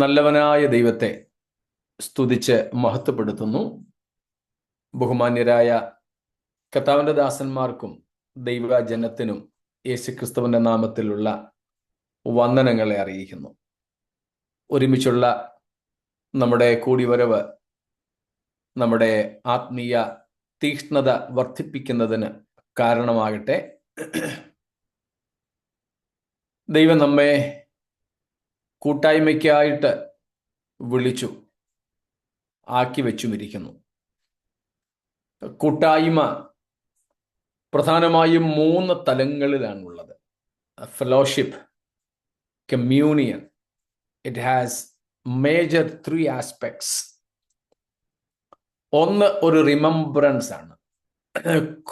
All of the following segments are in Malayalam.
നല്ലവനായ ദൈവത്തെ സ്തുതിച്ച് മഹത്വപ്പെടുത്തുന്നു. ബഹുമാന്യരായ കർത്താവിൻ്റെ ദാസന്മാർക്കും ദൈവജനത്തിനും യേശുക്രിസ്തുവിൻ്റെ നാമത്തിലുള്ള വന്ദനങ്ങളെ അറിയിക്കുന്നു. ഒരുമിച്ചുള്ള നമ്മുടെ കൂടിവരവ് നമ്മുടെ ആത്മീയ തീക്ഷ്ണത വർദ്ധിപ്പിക്കുന്നതിന് കാരണമാകട്ടെ. ദൈവം നമ്മെ കൂട്ടായ്മയ്ക്കായിട്ട് വിളിച്ചു, ആക്കി വെച്ചുമിരിക്കുന്നു. കൂട്ടായ്മ പ്രധാനമായും 3 തലങ്ങളിലാണുള്ളത്. Fellowship, communion. It has major 3 aspects. ഒന്ന് ഒരു റിമംബറൻസ് ആണ്,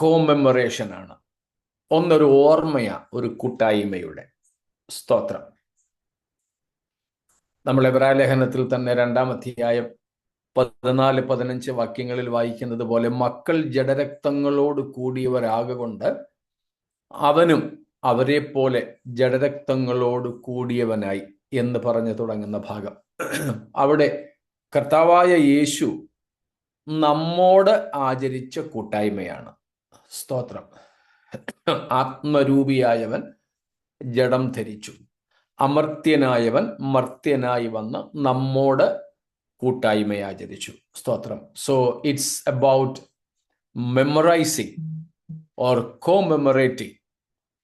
കോമെമ്മറേഷൻ ആണ്. ഒന്നൊരു ഓർമ്മയാ, ഒരു കൂട്ടായ്മയുടെ. സ്തോത്രം. നമ്മൾ എബ്രായ ലേഖനത്തിൽ തന്നെ 2-ാം അധ്യായം 14-15 വാക്യങ്ങളിൽ വായിക്കുന്നത് പോലെ, മക്കൾ ജഡരക്തങ്ങളോട് കൂടിയവരാകൊണ്ട് അവനും അവരെ പോലെ ജഡരക്തങ്ങളോട് കൂടിയവനായി എന്ന് പറഞ്ഞു തുടങ്ങുന്ന ഭാഗം. അവിടെ കർത്താവായ യേശു നമ്മോട് ആചരിച്ച കൂട്ടായ്മയാണ്. സ്തോത്രം. ആത്മരൂപിയായവൻ ജഡം ധരിച്ചു, അമർത്യനായവൻ മർത്യനായി വന്ന് നമ്മോട് കൂട്ടായ്മ ആചരിച്ചു. സ്തോത്രം. So it's about memorising or commemorating,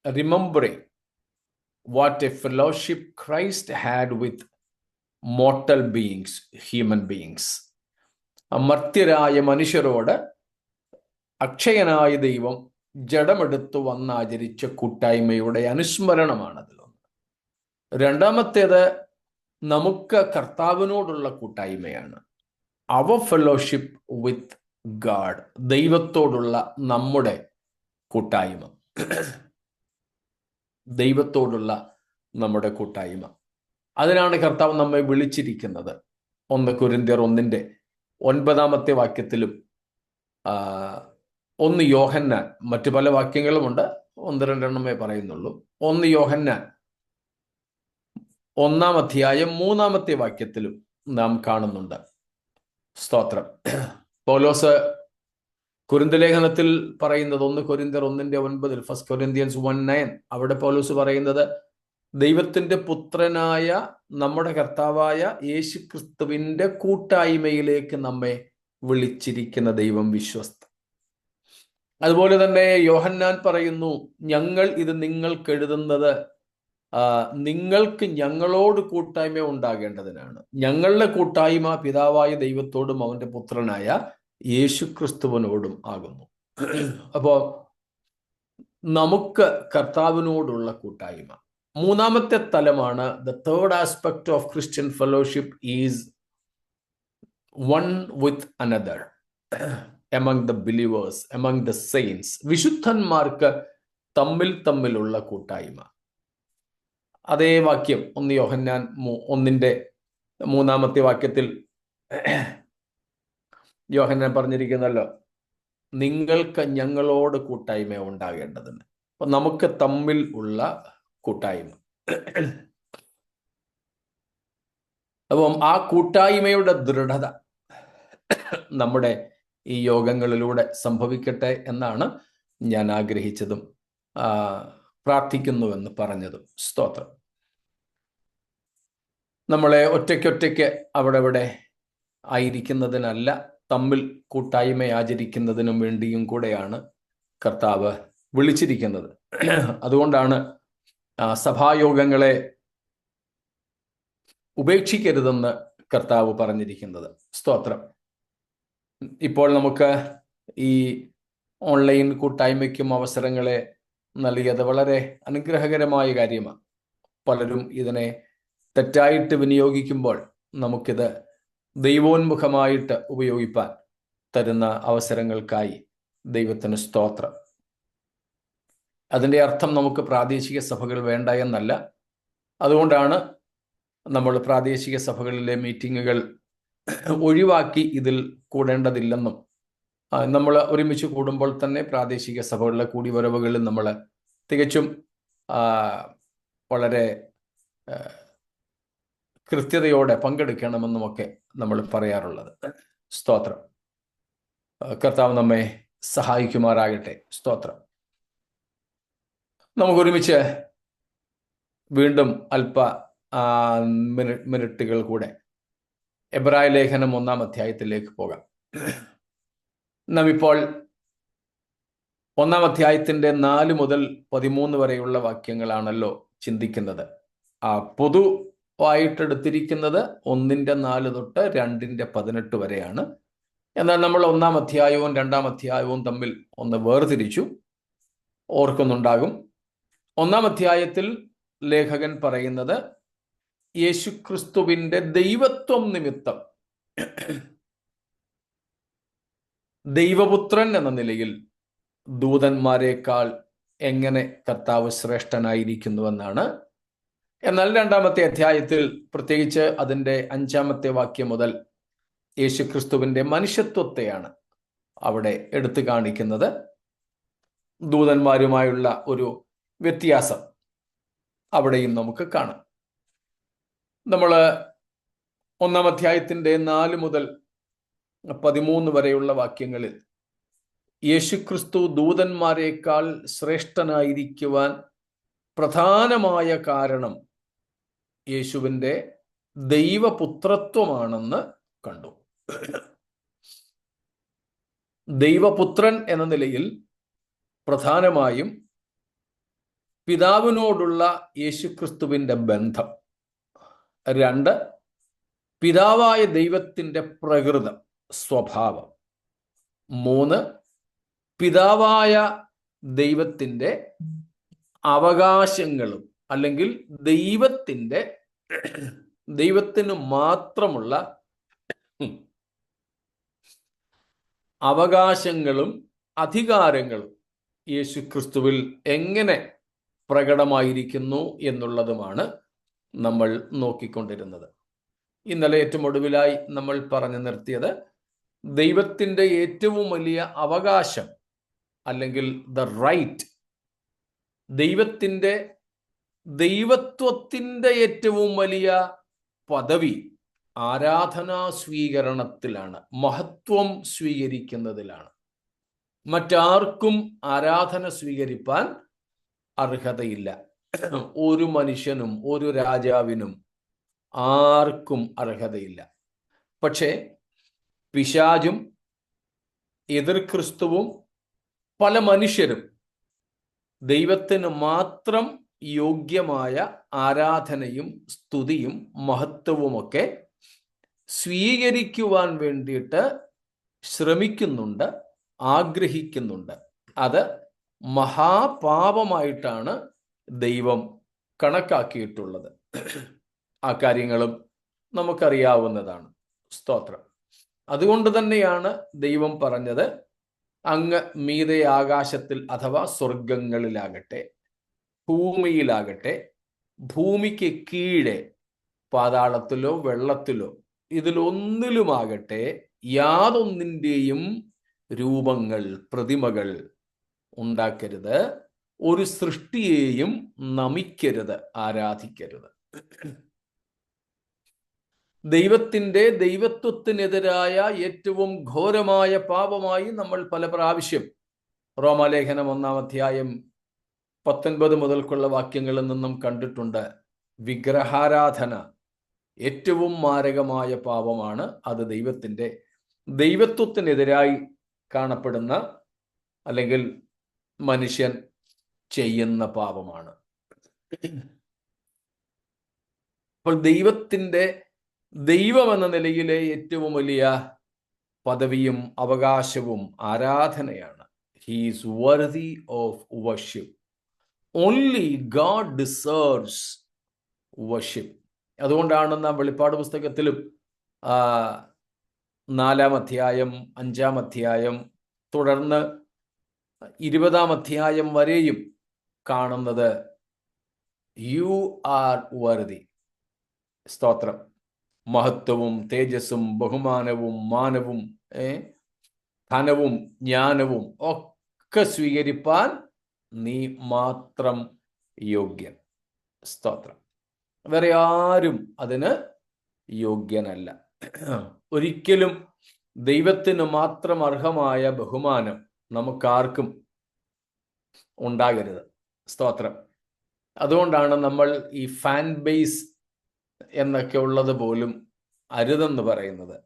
remembering what a fellowship Christ had with mortal beings, human beings. അമർത്യരായ മനുഷ്യരോട് അക്ഷയനായ ദൈവം ജഡമെടുത്തു വന്നാചരിച്ച കൂട്ടായ്മയുടെ അനുസ്മരണമാണതിലൊന്ന്. രണ്ടാമത്തേത് നമുക്ക് കർത്താവിനോടുള്ള കൂട്ടായ്മയാണ്. അവർ ഫെലോഷിപ്പ് വിത്ത് ഗാഡ്, ദൈവത്തോടുള്ള നമ്മുടെ കൂട്ടായ്മ. ദൈവത്തോടുള്ള നമ്മുടെ കൂട്ടായ്മ, അതിനാണ് കർത്താവ് നമ്മെ വിളിച്ചിരിക്കുന്നത്. 1 കൊരിന്ത്യർ 1:9 വാക്യത്തിലും 1 യോഹന്നാൻ, മറ്റു പല വാക്യങ്ങളുമുണ്ട്, 1-2 പറയുന്നുള്ളൂ. 1 യോഹന്നാൻ 1-ാം അധ്യായം 3-ാമത്തെ വാക്യത്തിലും നാം കാണുന്നുണ്ട്. സ്തോത്രം. പൗലോസ് കൊരിന്ത്യ ലേഖനത്തിൽ പറയുന്നത് 1 കൊരിന്ത്യർ 1:9, 1 കൊരിന്ത്യൻസ് 1:9, അവിടെ പൗലോസ് പറയുന്നത്, ദൈവത്തിന്റെ പുത്രനായ നമ്മുടെ കർത്താവായ യേശുക്രിസ്തുവിന്റെ കൂട്ടായ്മയിലേക്ക് നമ്മെ വിളിച്ചിരിക്കുന്ന ദൈവം വിശ്വസ്ത. അതുപോലെ തന്നെ യോഹന്നാൻ പറയുന്നു, ഞങ്ങൾ ഇത് നിങ്ങൾക്ക് എഴുതുന്നത് നിങ്ങൾക്ക് ഞങ്ങളോട് കൂട്ടായ്മ ഉണ്ടാകേണ്ടതിനാണ്. ഞങ്ങളുടെ കൂട്ടായ്മ പിതാവായ ദൈവത്തോടും അവന്റെ പുത്രനായ യേശുക്രിസ്തുവിനോടും ആകുന്നു. അപ്പോ നമുക്ക് കർത്താവിനോടുള്ള കൂട്ടായ്മ. 3-ാമത്തെ തലമാണ് the third aspect of Christian fellowship is one with another among the believers, among the saints. വിശുദ്ധന്മാർക്ക് തമ്മിലുള്ള കൂട്ടായ്മ. അതേ വാക്യം 1 യോഹന്നാൻ 1:3 വാക്യത്തിൽ യോഹന്നാൻ പറഞ്ഞിരിക്കുന്നല്ലോ, നിങ്ങൾക്ക് ഞങ്ങളോട് കൂട്ടായ്മ ഉണ്ടാകേണ്ടതിന്. അപ്പൊ നമുക്ക് തമ്മിൽ ഉള്ള കൂട്ടായ്മ. അപ്പം ആ കൂട്ടായ്മയുടെ ദൃഢത നമ്മുടെ ഈ യോഗങ്ങളിലൂടെ സംഭവിക്കട്ടെ എന്നാണ് ഞാൻ ആഗ്രഹിച്ചതും പ്രാർത്ഥിക്കുന്നുവെന്ന് പറഞ്ഞതും. സ്തോത്രം. നമ്മളെ ഒറ്റയ്ക്കൊറ്റയ്ക്ക് അവിടെ ആയിരിക്കുന്നതിനല്ല, തമ്മിൽ കൂട്ടായ്മ ആചരിക്കുന്നതിനും വേണ്ടിയും കൂടെയാണ് കർത്താവ് വിളിച്ചിരിക്കുന്നത്. അതുകൊണ്ടാണ് സഭായോഗങ്ങളെ ഉപേക്ഷിക്കരുതെന്ന് കർത്താവ് പറഞ്ഞിരിക്കുന്നത്. സ്തോത്രം. ഇപ്പോൾ നമുക്ക് ഈ ഓൺലൈൻ കൂട്ടായ്മയ്ക്കും അവസരങ്ങളെ നൽകിയത് വളരെ അനുഗ്രഹകരമായ കാര്യമാണ്. പലരും ഇതിനെ തെറ്റായിട്ട് വിനിയോഗിക്കുമ്പോൾ നമുക്കിത് ദൈവോന്മുഖമായിട്ട് ഉപയോഗിപ്പാൻ തരുന്ന അവസരങ്ങൾക്കായി ദൈവത്തിന് സ്തോത്രം. അതിൻ്റെ അർത്ഥം നമുക്ക് പ്രാദേശിക സഭകൾ വേണ്ട എന്നല്ല. അതുകൊണ്ടാണ് നമ്മൾ പ്രാദേശിക സഭകളിലെ മീറ്റിങ്ങുകൾ ഒഴിവാക്കി ഇതിൽ കൂടേണ്ടതില്ലെന്നും, നമ്മൾ ഒരുമിച്ച് കൂടുമ്പോൾ തന്നെ പ്രാദേശിക സഭകളിലെ കൂടിവരവുകളിൽ നമ്മൾ തികച്ചും വളരെ കൃത്യതയോടെ പങ്കെടുക്കണമെന്നുമൊക്കെ നമ്മൾ പറയാറുള്ളത്. സ്തോത്രം. കർത്താവ് നമ്മെ സഹായിക്കുമാറാകട്ടെ. സ്തോത്രം. നമുക്കൊരുമിച്ച് വീണ്ടും അല്പ മിനിറ്റുകൾ കൂടെ എബ്രായ ലേഖനം 1-ാം അധ്യായത്തിലേക്ക് പോകാം. നാം ഇപ്പോൾ 1-ാം അധ്യായത്തിന്റെ 4 മുതൽ 13 വരെയുള്ള വാക്യങ്ങളാണല്ലോ ചിന്തിക്കുന്നത്. പൊതുവായിട്ടെടുത്തിരിക്കുന്നത് 1-4 തൊട്ട് 2-18 വരെയാണ്. എന്നാൽ നമ്മൾ 1-ാം അധ്യായവും 2-ാം അധ്യായവും തമ്മിൽ ഒന്ന് വേർതിരിച്ചു. ഓർക്കുന്നുണ്ടാകും. 1-ാം അധ്യായത്തിൽ ലേഖകൻ പറയുന്നത് യേശുക്രിസ്തുവിന്റെ ദൈവത്വം നിമിത്തം ദൈവപുത്രൻ എന്ന നിലയിൽ ദൂതന്മാരെക്കാൾ എങ്ങനെ കർത്താവ് ശ്രേഷ്ഠനായിരിക്കുന്നുവെന്നാണ്. എന്നാൽ 2-ാമത്തെ അധ്യായത്തിൽ, പ്രത്യേകിച്ച് അതിൻ്റെ 5-ാമത്തെ വാക്യം മുതൽ, യേശുക്രിസ്തുവിന്റെ മനുഷ്യത്വത്തെയാണ് അവിടെ എടുത്തു കാണിക്കുന്നത്. ദൂതന്മാരുമായുള്ള ഒരു വ്യത്യാസം അവിടെയും നമുക്ക് കാണാം. നമ്മൾ 1-ാം അധ്യായത്തിന്റെ 4 മുതൽ 13 വരെയുള്ള വാക്യങ്ങളിൽ യേശുക്രിസ്തു ദൂതന്മാരെക്കാൾ ശ്രേഷ്ഠനായിരിക്കുവാൻ പ്രധാനമായ കാരണം യേശുവിൻ്റെ ദൈവപുത്രത്വമാണെന്ന് കണ്ടു. ദൈവപുത്രൻ എന്ന നിലയിൽ പ്രധാനമായും പിതാവിനോടുള്ള യേശുക്രിസ്തുവിൻ്റെ ബന്ധം. 2, പിതാവായ ദൈവത്തിൻ്റെ പ്രകൃതം, സ്വഭാവം. 3, പിതാവായ ദൈവത്തിൻ്റെ അവകാശങ്ങളും അല്ലെങ്കിൽ ദൈവത്തിന് മാത്രമുള്ള അവകാശങ്ങളും അധികാരങ്ങളും യേശുക്രിസ്തുവിൽ എങ്ങനെ പ്രകടമായിരിക്കുന്നു എന്നുള്ളതുമാണ് നമ്മൾ നോക്കിക്കൊണ്ടിരുന്നത്. ഇന്നലെ ഏറ്റവും ഒടുവിലായി നമ്മൾ പറഞ്ഞു നിർത്തിയത് ദൈവത്തിൻ്റെ ഏറ്റവും വലിയ അവകാശം അല്ലെങ്കിൽ ദ റൈറ്റ്, ദൈവത്വത്തിൻ്റെ ഏറ്റവും വലിയ പദവി ആരാധനാ സ്വീകരണത്തിലാണ്, മഹത്വം സ്വീകരിക്കുന്നതിലാണ്. മറ്റാർക്കും ആരാധന സ്വീകരിപ്പാൻ അർഹതയില്ല. ഒരു മനുഷ്യനും ഒരു രാജാവിനും ആർക്കും അർഹതയില്ല. പക്ഷേ പിശാചും എതിർ ക്രിസ്തുവും പല മനുഷ്യരും ദൈവത്തിന് മാത്രം യോഗ്യമായ ആരാധനയും സ്തുതിയും മഹത്വവുമൊക്കെ സ്വീകരിക്കുവാൻ വേണ്ടിയിട്ട് ശ്രമിക്കുന്നുണ്ട്, ആഗ്രഹിക്കുന്നുണ്ട്. അത് മഹാപാപമായിട്ടാണ് ദൈവം കണക്കാക്കിയിട്ടുള്ളത്. ആ കാര്യങ്ങളും നമുക്കറിയാവുന്നതാണ്. സ്തോത്രം. അതുകൊണ്ട് തന്നെയാണ് ദൈവം പറഞ്ഞത്, അങ്ങ് മീതെ ആകാശത്തിൽ അഥവാ സ്വർഗങ്ങളിലാകട്ടെ, ഭൂമിയിലാകട്ടെ, ഭൂമിക്ക് കീഴെ പാതാളത്തിലോ വെള്ളത്തിലോ ഇതിലൊന്നിലുമാകട്ടെ യാതൊന്നിൻ്റെയും രൂപങ്ങൾ, പ്രതിമകൾ ഉണ്ടാക്കരുത്, ഒരു സൃഷ്ടിയെയും നമിക്കരുത്, ആരാധിക്കരുത്. ദൈവത്വത്തിനെതിരായ ഏറ്റവും ഘോരമായ പാപമായി നമ്മൾ പല പ്രാവശ്യം റോമാലേഖനം 1-ാം അധ്യായം 19 മുതൽക്കുള്ള വാക്യങ്ങളിൽ നിന്നും കണ്ടിട്ടുണ്ട്. വിഗ്രഹാരാധന ഏറ്റവും മാരകമായ പാപമാണ്. അത് ദൈവത്വത്തിനെതിരായി കാണപ്പെടുന്ന അല്ലെങ്കിൽ മനുഷ്യൻ ചെയ്യുന്ന പാപമാണ്. അപ്പോൾ ദൈവം എന്ന നിലയിലെ ഏറ്റവും വലിയ പദവിയും അവകാശവും ആരാധനയാണ്. He is worthy of worship. Only God deserves worship. അതുകൊണ്ടാണ് നാം വെളിപ്പാട് പുസ്തകത്തിലും 4-ാം അധ്യായം, 5-ാം അധ്യായം, തുടർന്ന് 20-ാം അധ്യായം വരെയും കാണുന്നത് യു ആർ വർതി. സ്തോത്രം. മഹത്വവും തേജസ്സും ബഹുമാനവും മാനവും ധനവും ജ്ഞാനവും ഒക്കെ സ്വീകരിപ്പാൻ നീ മാത്രം യോഗ്യൻ. സ്തോത്രം. വേറെ ആരും അതിന് യോഗ്യനല്ല. ഒരിക്കലും ദൈവത്തിന് മാത്രം അർഹമായ ബഹുമാനം നമുക്കാർക്കും ഉണ്ടാകരുത്. സ്തോത്രം. അതുകൊണ്ടാണ് നമ്മൾ ഈ ഫാൻ ബേസ് എന്നൊക്കെ ഉള്ളത് പോലും അരുതെന്ന് പറയുന്നത്.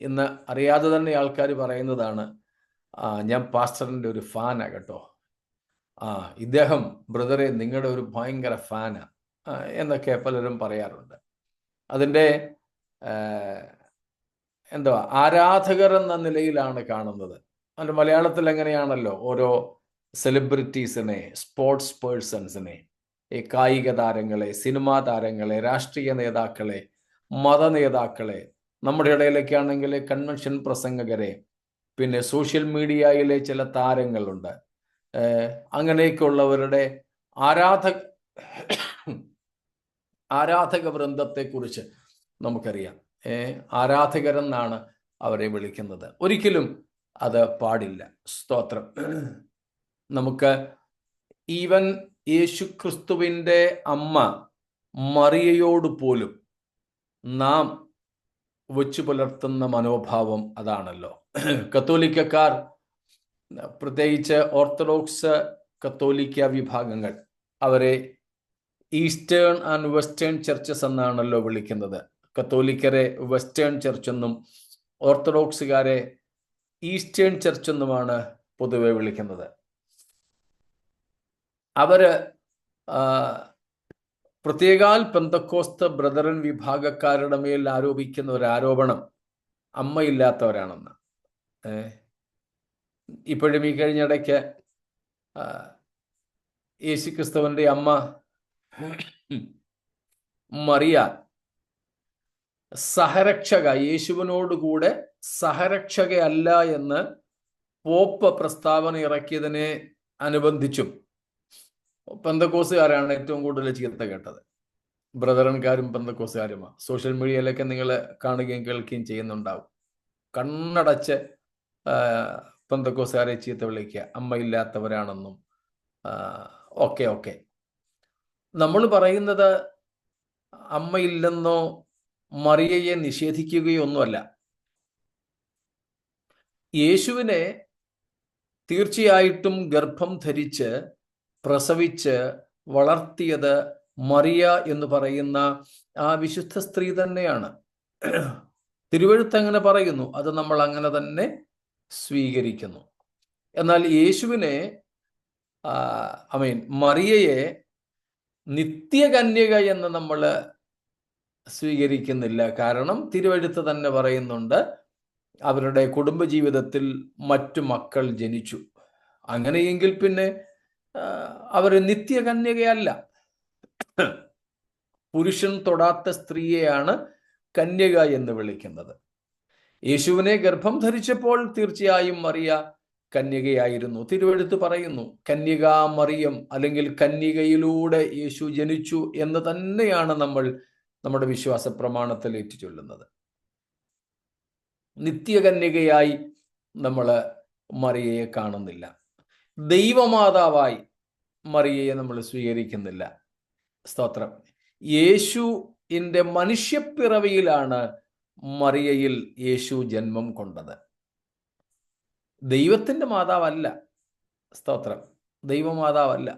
ഇന്ന് അറിയാതെ തന്നെ ആൾക്കാർ പറയുന്നതാണ്, ഞാൻ പാസ്റ്ററിൻ്റെ ഒരു ഫാനാ കേട്ടോ, ഇദ്ദേഹം ബ്രദറെ നിങ്ങളുടെ ഒരു ഭയങ്കര ഫാനാ എന്നൊക്കെ പലരും പറയാറുണ്ട്. അതിൻ്റെ എന്തുവാ, ആരാധകർ എന്ന നിലയിലാണ് കാണുന്നത്. അത് മലയാളത്തിൽ എങ്ങനെയാണല്ലോ ഓരോ സെലിബ്രിറ്റീസിനെ, സ്പോർട്സ് പേഴ്സൺസിനെ, ഈ കായിക താരങ്ങളെ, സിനിമാ താരങ്ങളെ, രാഷ്ട്രീയ നേതാക്കളെ, മത നേതാക്കളെ, നമ്മുടെ ഇടയിലൊക്കെ ആണെങ്കിൽ കൺവെൻഷൻ പ്രസംഗകരെ, പിന്നെ സോഷ്യൽ മീഡിയയിലെ ചില താരങ്ങളുണ്ട്, അങ്ങനെയൊക്കെ ഉള്ളവരുടെ ആരാധക വൃന്ദത്തെക്കുറിച്ച് നമുക്കറിയാം. ആരാധകരെന്നാണ് അവരെ വിളിക്കുന്നത്. ഒരിക്കലും അത് പാടില്ല. സ്തോത്രം. നമുക്ക് ഈവൻ യേശുക്രിസ്തുവിൻ്റെ അമ്മ മറിയയോട് പോലും നാം വച്ചു പുലർത്തുന്ന മനോഭാവം അതാണല്ലോ. കത്തോലിക്കക്കാർ, പ്രത്യേകിച്ച് ഓർത്തഡോക്സ് കത്തോലിക്ക വിഭാഗങ്ങൾ, അവരെ ഈസ്റ്റേൺ ആൻഡ് വെസ്റ്റേൺ ചർച്ചസ് എന്നാണല്ലോ വിളിക്കുന്നത്. കത്തോലിക്കരെ വെസ്റ്റേൺ ചർച്ചെന്നും ഓർത്തഡോക്സുകാരെ ഈസ്റ്റേൺ ചർച്ചെന്നുമാണ് പൊതുവെ വിളിക്കുന്നത്. അവര് പ്രത്യേകാൽ പെന്തക്കോസ്ത് ബ്രദറൻ വിഭാഗക്കാരുടെ മേൽ ആരോപിക്കുന്ന ഒരു ആരോപണം അമ്മയില്ലാത്തവരാണെന്ന്. ഇപ്പോഴും ഈ കഴിഞ്ഞിടയ്ക്ക് യേശുക്രിസ്തുവിൻ്റെ അമ്മ മറിയ സഹരക്ഷക, യേശുവിനോടുകൂടെ സഹരക്ഷകയല്ല എന്ന് പോപ്പ് പ്രസ്താവന ഇറക്കിയതിനെ അനുബന്ധിച്ചും പെന്തക്കോസുകാരാണ് ഏറ്റവും കൂടുതൽ ചീത്ത കേട്ടത്. ബ്രദറൻകാരും പെന്തക്കോസുകാരുമാണ്. സോഷ്യൽ മീഡിയയിലൊക്കെ നിങ്ങൾ കാണുകയും കേൾക്കുകയും ചെയ്യുന്നുണ്ടാവും. കണ്ണടച്ച് പെന്തക്കോസുകാരെ ചീത്ത വിളിക്കുക, അമ്മയില്ലാത്തവരാണെന്നും ഒക്കെ. നമ്മൾ പറയുന്നത് അമ്മയില്ലെന്നോ മറിയയെ നിഷേധിക്കുകയൊന്നുമല്ല. യേശുവിനെ തീർച്ചയായിട്ടും ഗർഭം ധരിച്ച് പ്രസവിച്ച് വളർത്തിയത് മറിയ എന്ന് പറയുന്ന ആ വിശുദ്ധ സ്ത്രീ തന്നെയാണ്. തിരുവെഴുത്ത് അങ്ങനെ പറയുന്നു, അത് നമ്മൾ അങ്ങനെ തന്നെ സ്വീകരിക്കുന്നു. എന്നാൽ യേശുവിനെ മറിയയെ നിത്യകന്യക എന്ന് നമ്മൾ സ്വീകരിക്കുന്നില്ല. കാരണം തിരുവെഴുത്ത് തന്നെ പറയുന്നുണ്ട്, അവരുടെ കുടുംബജീവിതത്തിൽ മറ്റു മക്കൾ ജനിച്ചു. അങ്ങനെയെങ്കിൽ പിന്നെ അവർ നിത്യകന്യകയല്ല. പുരുഷൻ തൊടാത്ത സ്ത്രീയെയാണ് കന്യക എന്ന് വിളിക്കുന്നത്. യേശുവിനെ ഗർഭം ധരിച്ചപ്പോൾ തീർച്ചയായും മറിയ കന്യകയായിരുന്നു. തിരുവെഴുത്ത് പറയുന്നു, കന്യകാ മറിയം, അല്ലെങ്കിൽ കന്യകയിലൂടെ യേശു ജനിച്ചു എന്ന് തന്നെയാണ് നമ്മൾ നമ്മുടെ വിശ്വാസ പ്രമാണത്തിൽ ഏറ്റുചൊല്ലുന്നത്. നിത്യകന്യകയായി നമ്മൾ മറിയയെ കാണുന്നില്ല. ദൈവമാതാവായി മറിയയെ നമ്മൾ സ്വീകരിക്കുന്നില്ല. സ്തോത്രം. യേശുവിൻ്റെ മനുഷ്യപ്പിറവിയിലാണ് മറിയയിൽ യേശു ജന്മം കൊണ്ടത്. ദൈവത്തിൻ്റെ മാതാവല്ല. സ്തോത്രം. ദൈവമാതാവല്ല.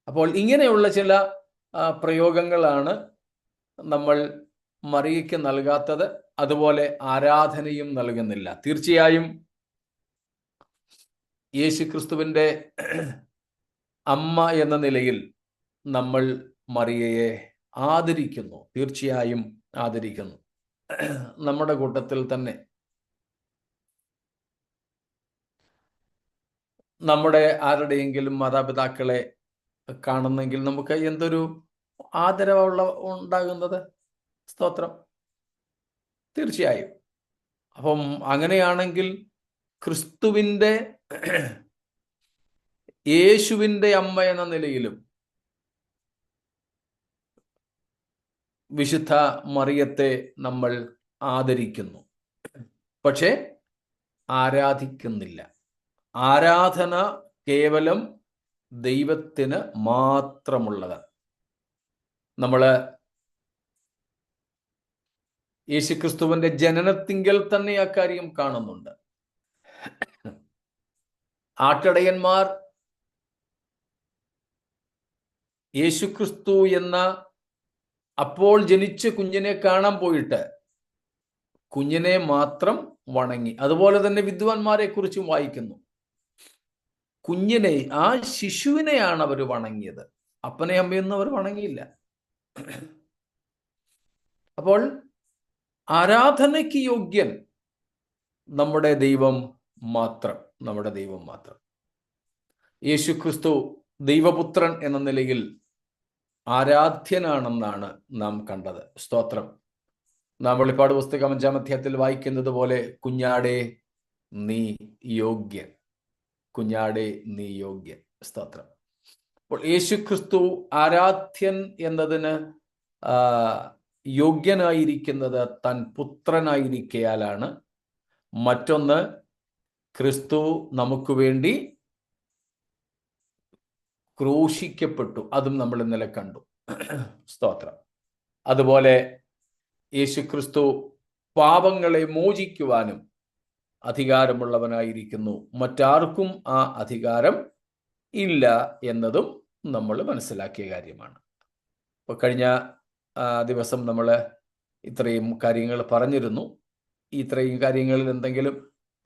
അപ്പോൾ ഇങ്ങനെയുള്ള ചില പ്രയോഗങ്ങളാണ് നമ്മൾ മറിയയ്ക്ക് നൽകാത്തത്. അതുപോലെ ആരാധനയും നൽകുന്നില്ല. തീർച്ചയായും യേശുക്രിസ്തുവിൻ്റെ അമ്മ എന്ന നിലയിൽ നമ്മൾ മറിയയെ ആദരിക്കുന്നു. തീർച്ചയായും ആദരിക്കുന്നു. നമ്മുടെ കൂട്ടത്തിൽ തന്നെ നമ്മുടെ ആരുടെയെങ്കിലും മാതാപിതാക്കളെ കാണുന്നെങ്കിൽ നമുക്ക് എന്തൊരു ആദരവുള്ള ഉണ്ടാകുന്നത്. സ്തോത്രം. തീർച്ചയായും. അപ്പം അങ്ങനെയാണെങ്കിൽ ക്രിസ്തുവിൻ്റെ, യേശുവിൻ്റെ അമ്മ എന്ന നിലയിലും വിശുദ്ധ മറിയത്തെ നമ്മൾ ആദരിക്കുന്നു, പക്ഷേ ആരാധിക്കുന്നില്ല. ആരാധന കേവലം ദൈവത്തിന് മാത്രമുള്ളത്. നമ്മൾ യേശുക്രിസ്തുവിന്റെ ജനനത്തിങ്കൽ തന്നെ ആ കാര്യം കാണുന്നുണ്ട്. ആട്ടിടയന്മാർ യേശുക്രിസ്തു എന്ന അപ്പോൾ ജനിച്ച കുഞ്ഞിനെ കാണാൻ പോയിട്ട് കുഞ്ഞിനെ മാത്രം വണങ്ങി. അതുപോലെ തന്നെ വിദ്വാൻമാരെ കുറിച്ചും വായിക്കുന്നു. കുഞ്ഞിനെ, ആ ശിശുവിനെയാണ് അവർ വണങ്ങിയത്, അപ്പനെ അമ്മയൊന്നും അവർ വണങ്ങിയില്ല. അപ്പോൾ ആരാധനയ്ക്ക് യോഗ്യൻ നമ്മുടെ ദൈവം മാത്രം, നമ്മുടെ ദൈവം മാത്രം. യേശുക്രിസ്തു ദൈവപുത്രൻ എന്ന നിലയിൽ ആരാധ്യനാണെന്നാണ് നാം കണ്ടത്. സ്തോത്രം. നാം വെളിപ്പാട് പുസ്തകം 5-ാം അധ്യായത്തിൽ വായിക്കുന്നത് പോലെ, കുഞ്ഞാടേ നീ യോഗ്യൻ, കുഞ്ഞാടേ നീ യോഗ്യൻ. സ്തോത്രം. അപ്പോൾ യേശുക്രിസ്തു ആരാധ്യൻ എന്നതിന് യോഗ്യനായിരിക്കുന്നത് താൻ പുത്രനായിരിക്കയാലാണ്. മറ്റൊന്ന്, ക്രിസ്തു നമുക്ക് വേണ്ടി ക്രൂശിക്കപ്പെട്ടു, അതും നമ്മൾ ഇന്നലെ കണ്ടു. സ്തോത്രം. അതുപോലെ യേശുക്രിസ്തു പാപങ്ങളെ മോചിക്കുവാനും അധികാരമുള്ളവനായിരിക്കുന്നു. മറ്റാർക്കും ആ അധികാരം ഇല്ല എന്നതും നമ്മൾ മനസ്സിലാക്കിയ കാര്യമാണ്. അപ്പോൾ കഴിഞ്ഞ ദിവസം നമ്മൾ ഇത്രയും കാര്യങ്ങൾ പറഞ്ഞിരുന്നു. ഇത്രയും കാര്യങ്ങളിൽ എന്തെങ്കിലും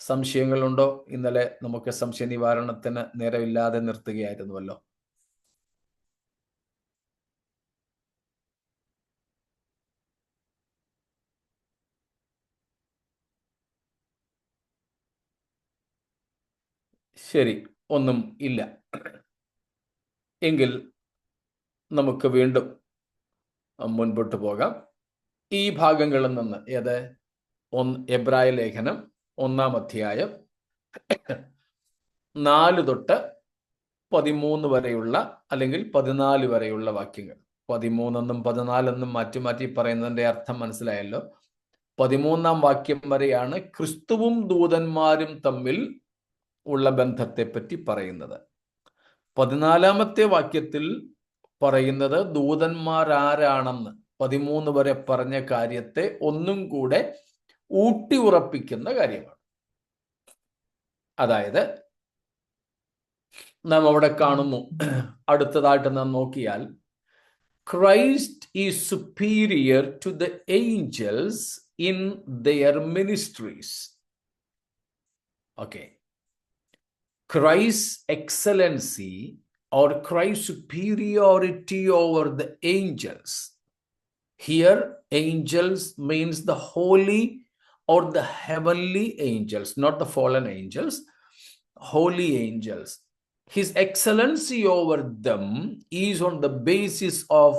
സംശയങ്ങളുണ്ടോ? ഇന്നലെ നമുക്ക് സംശയ നിവാരണത്തിന് നേരമില്ലാതെ നിർത്തുകയായിരുന്നുവല്ലോ. ശരി, ഒന്നും ഇല്ല. എങ്കിൽ നമുക്ക് വീണ്ടും മുൻപോട്ട് പോകാം. ഈ ഭാഗങ്ങളിൽ നിന്ന്, എബ്രായ ലേഖനം 1-ാം അധ്യായം 4 തൊട്ട് 13 വരെയുള്ള, അല്ലെങ്കിൽ 14 വരെയുള്ള വാക്യങ്ങൾ. 13 എന്നും 14 എന്നും മാറ്റി മാറ്റി പറയുന്നതിന്റെ അർത്ഥം മനസ്സിലായല്ലോ. 13-ാം വാക്യം വരെയാണ് ക്രിസ്തുവും ദൂതന്മാരും തമ്മിൽ ഉള്ള ബന്ധത്തെ പറ്റി പറയുന്നത്. 14-ാമത്തെ വാക്യത്തിൽ പറയുന്നത് ദൂതന്മാരാരാണെന്ന് 13 വരെ പറഞ്ഞ കാര്യത്തെ ഒന്നും കൂടെ ഊട്ടി ഉറപ്പിക്കുന്ന കാര്യമാണ്. അതായത് നാം അവിടെ കാണുന്നു, അടുത്തതായിട്ട് നാം നോക്കിയാൽ, Christ is superior to the angels in their ministries. Okay, Christ's excellency or Christ's superiority over the angels. Here, angels means the holy or the heavenly angels, not the fallen angels, holy angels. His excellency over them is on the basis of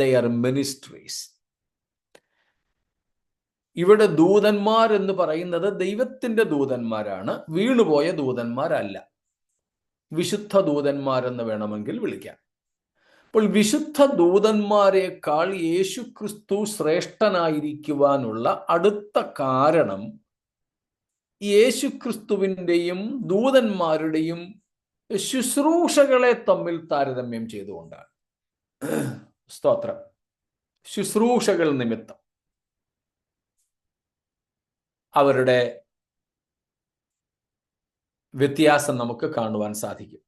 their ministries. ഇവിടെ ദൂതന്മാർ എന്ന് പറയുന്നത് ദൈവത്തിന്റെ ദൂതന്മാരാണ്, വീണുപോയ ദൂതന്മാരല്ല. വിശുദ്ധ ദൂതന്മാരെന്ന് വേണമെങ്കിൽ വിളിക്കാം. അപ്പോൾ വിശുദ്ധ ദൂതന്മാരെക്കാൾ യേശുക്രിസ്തു ശ്രേഷ്ഠനായിരിക്കുവാനുള്ള അടുത്ത കാരണം യേശുക്രിസ്തുവിൻ്റെയും ദൂതന്മാരുടെയും ശുശ്രൂഷകളെ തമ്മിൽ താരതമ്യം ചെയ്തുകൊണ്ടാണ്. സ്തോത്രം. ശുശ്രൂഷകൾ നിമിത്തം അവരുടെ വ്യത്യാസം നമുക്ക് കാണുവാൻ സാധിക്കും.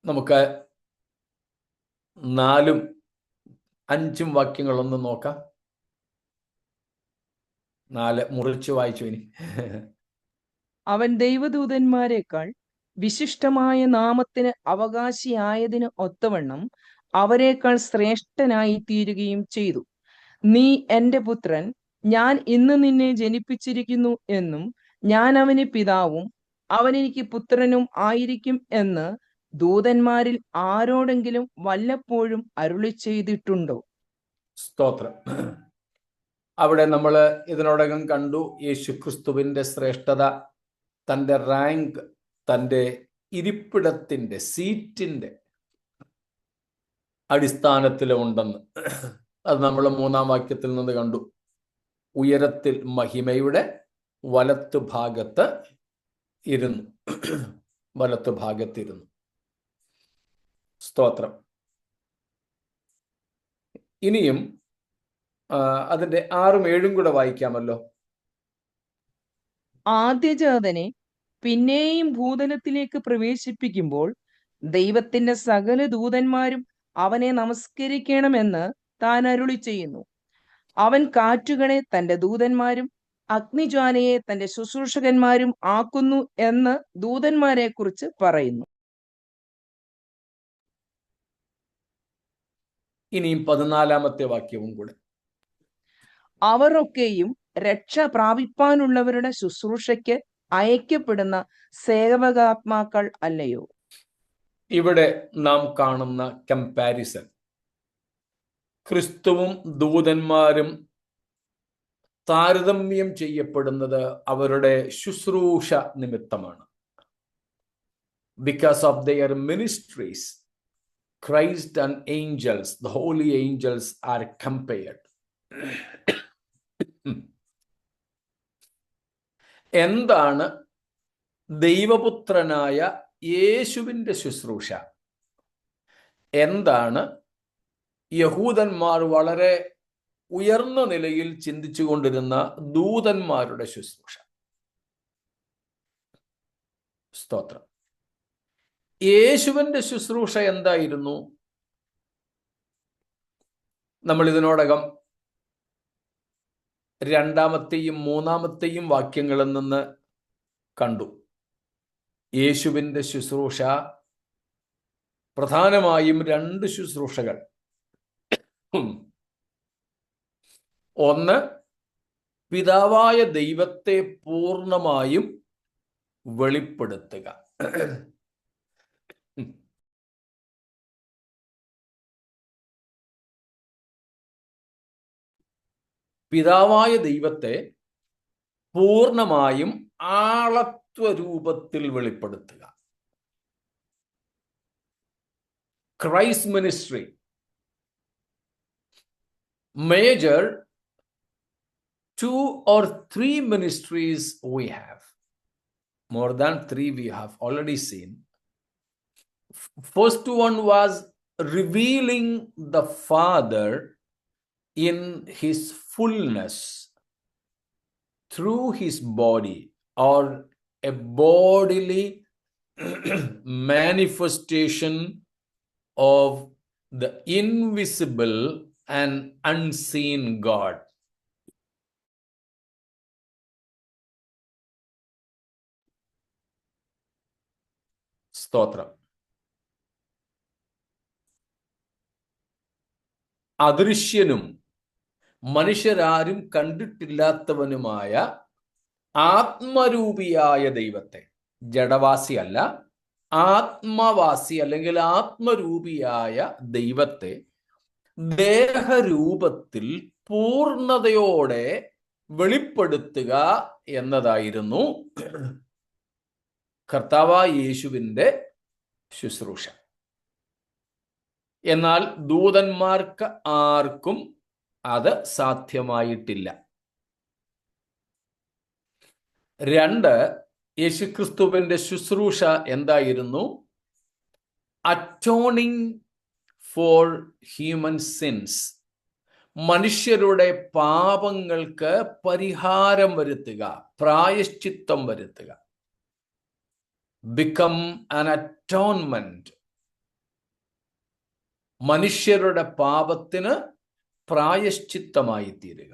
നമുക്ക് 4-ഉം 5-ഉം വാക്യങ്ങളൊന്ന് നോക്കാം. 4 മുറിച്ച് വായിച്ചു. ഇനി അവൻ ദൈവദൂതന്മാരെക്കാൾ വിശിഷ്ടമായ നാമത്തിന് അവകാശിയായതിന് ഒത്തവണ്ണം അവരെക്കാൾ ശ്രേഷ്ഠനായി തീരുകയും ചെയ്തു. നീ എന്റെ പുത്രൻ, ഞാൻ ഇന്ന് നിന്നെ ജനിപ്പിച്ചിരിക്കുന്നു എന്നും ഞാൻ അവന് പിതാവും അവൻ എനിക്ക് പുത്രനും ആയിരിക്കും എന്ന് ദൂതന്മാരിൽ ആരോടെങ്കിലും വല്ലപ്പോഴും അരുളി ചെയ്തിട്ടുണ്ടോ? സ്തോത്രം. അവിടെ നമ്മൾ ഇതിനോടകം കണ്ടു യേശുക്രിസ്തുവിന്റെ ശ്രേഷ്ഠത തൻ്റെ റാങ്ക്, തൻ്റെ ഇരിപ്പിടത്തിന്റെ, സീറ്റിന്റെ അടിസ്ഥാനത്തിലുണ്ടെന്ന്. അത് നമ്മൾ 3-ാം വാക്യത്തിൽ നിന്ന് കണ്ടു. ഉയരത്തിൽ മഹിമയുടെ വലത്ത് ഭാഗത്ത് ഇരുന്നു. വലത്ത് ഭാഗത്തിരുന്നു. സ്തോത്രം. ഇനിയും അതിന്റെ 6ഉം 7ഉം കൂടെ വായിക്കാമല്ലോ. ആദ്യജാതനെ പിന്നെയും ഭൂതലത്തിലേക്ക് പ്രവേശിപ്പിക്കുമ്പോൾ ദൈവത്തിന്റെ സകല ദൂതന്മാരും അവനെ നമസ്കരിക്കണമെന്ന് താൻ അരുളി ചെയ്യുന്നു. അവൻ കാറ്റുകളെ തന്റെ ദൂതന്മാരും അഗ്നിജ്വാലയെ തന്റെ ശുശ്രൂഷകന്മാരും ആക്കുന്നു എന്ന് ദൂതന്മാരെ കുറിച്ച് പറയുന്നു. ഇനിയും 14-ാമത്തെ വാക്യവും കൂടെ. അവർ ഒക്കെയും രക്ഷ പ്രാപിപ്പാനുള്ളവരുടെ ശുശ്രൂഷയ്ക്ക് അയക്കപ്പെടുന്ന സേവകാത്മാക്കൾ അല്ലയോ. ഇവിടെ നാം കാണുന്ന കമ്പാരിസൺ ക്രിസ്തുവും ദൂതന്മാരും താരതമ്യം ചെയ്യപ്പെടുന്നത് അവരുടെ ശുശ്രൂഷ നിമിത്തമാണ്. Because of their ministries, Christ and angels, the holy angels are compared. എന്താണ് ദൈവപുത്രനായ യേശുവിൻ്റെ ശുശ്രൂഷ? എന്താണ് യഹൂദന്മാർ വളരെ ഉയർന്ന നിലയിൽ ചിന്തിച്ചു കൊണ്ടിരുന്ന ദൂതന്മാരുടെ ശുശ്രൂഷ? സ്തോത്രം. യേശുവിൻ്റെ ശുശ്രൂഷ എന്തായിരുന്നു? നമ്മൾ ഇതിനോടകം 2-ാമത്തെയും 3-ാമത്തെയും വാക്യങ്ങളിൽ നിന്ന് കണ്ടു. യേശുവിൻ്റെ ശുശ്രൂഷ പ്രധാനമായും 2 ശുശ്രൂഷകൾ. ഒന്ന്, പിതാവായ ദൈവത്തെ പൂർണ്ണമായും വെളിപ്പെടുത്തുക. പിതാവായ ദൈവത്തെ പൂർണ്ണമായും ആളത്വരൂപത്തിൽ വെളിപ്പെടുത്തുക. Christ ministry, major 2 or 3 ministries we have. More than 3 we have already seen. First one was revealing the Father in his fullness through his body, or a bodily manifestation of the invisible and unseen God. സ്തോത്രം. അദൃശ്യനും മനുഷ്യരാരും കണ്ടിട്ടില്ലാത്തവനുമായ ആത്മരൂപിയായ ദൈവത്തെ, ജഡവാസി അല്ല, ആത്മവാസി അല്ലെങ്കിൽ ആത്മരൂപിയായ ദൈവത്തെ ദേഹരൂപത്തിൽ പൂർണ്ണതയോടെ വെളിപ്പെടുത്തുക എന്നതായിരുന്നു കർത്താവായ യേശുവിൻ്റെ ശുശ്രൂഷ. എന്നാൽ ദൂതന്മാർക്ക് ആർക്കും അത് സാധ്യമായിട്ടില്ല. 2, യേശുക്രിസ്തുവിന്റെ ശുശ്രൂഷ എന്തായിരുന്നു? അറ്റോണിങ് ഫോർ ഹ്യൂമൻ സിൻസ്, മനുഷ്യരുടെ പാപങ്ങൾക്ക് പരിഹാരം വരുത്തുക, പ്രായശ്ചിത്തം വരുത്തുക. ബിക്കം ആൻ അറ്റോൺമെന്റ്, മനുഷ്യരുടെ പാപത്തിന് പ്രായശ്ചിത്തമായി തീരുക.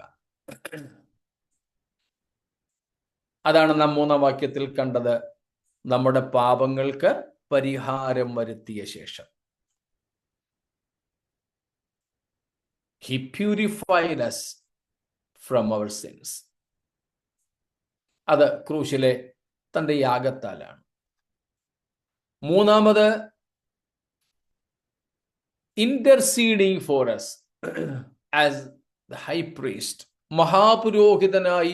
അതാണ് നാം 3-ാം വാക്യത്തിൽ കണ്ടത്. നമ്മുടെ പാപങ്ങൾക്ക് പരിഹാരം വരുത്തിയ ശേഷം He purified us from our sins. അത് ക്രൂശിലെ തൻ്റെ യാഗത്താലാണ്. 3-ാമത് interceding for us as the high priest, മഹാപുരോഹിതനായി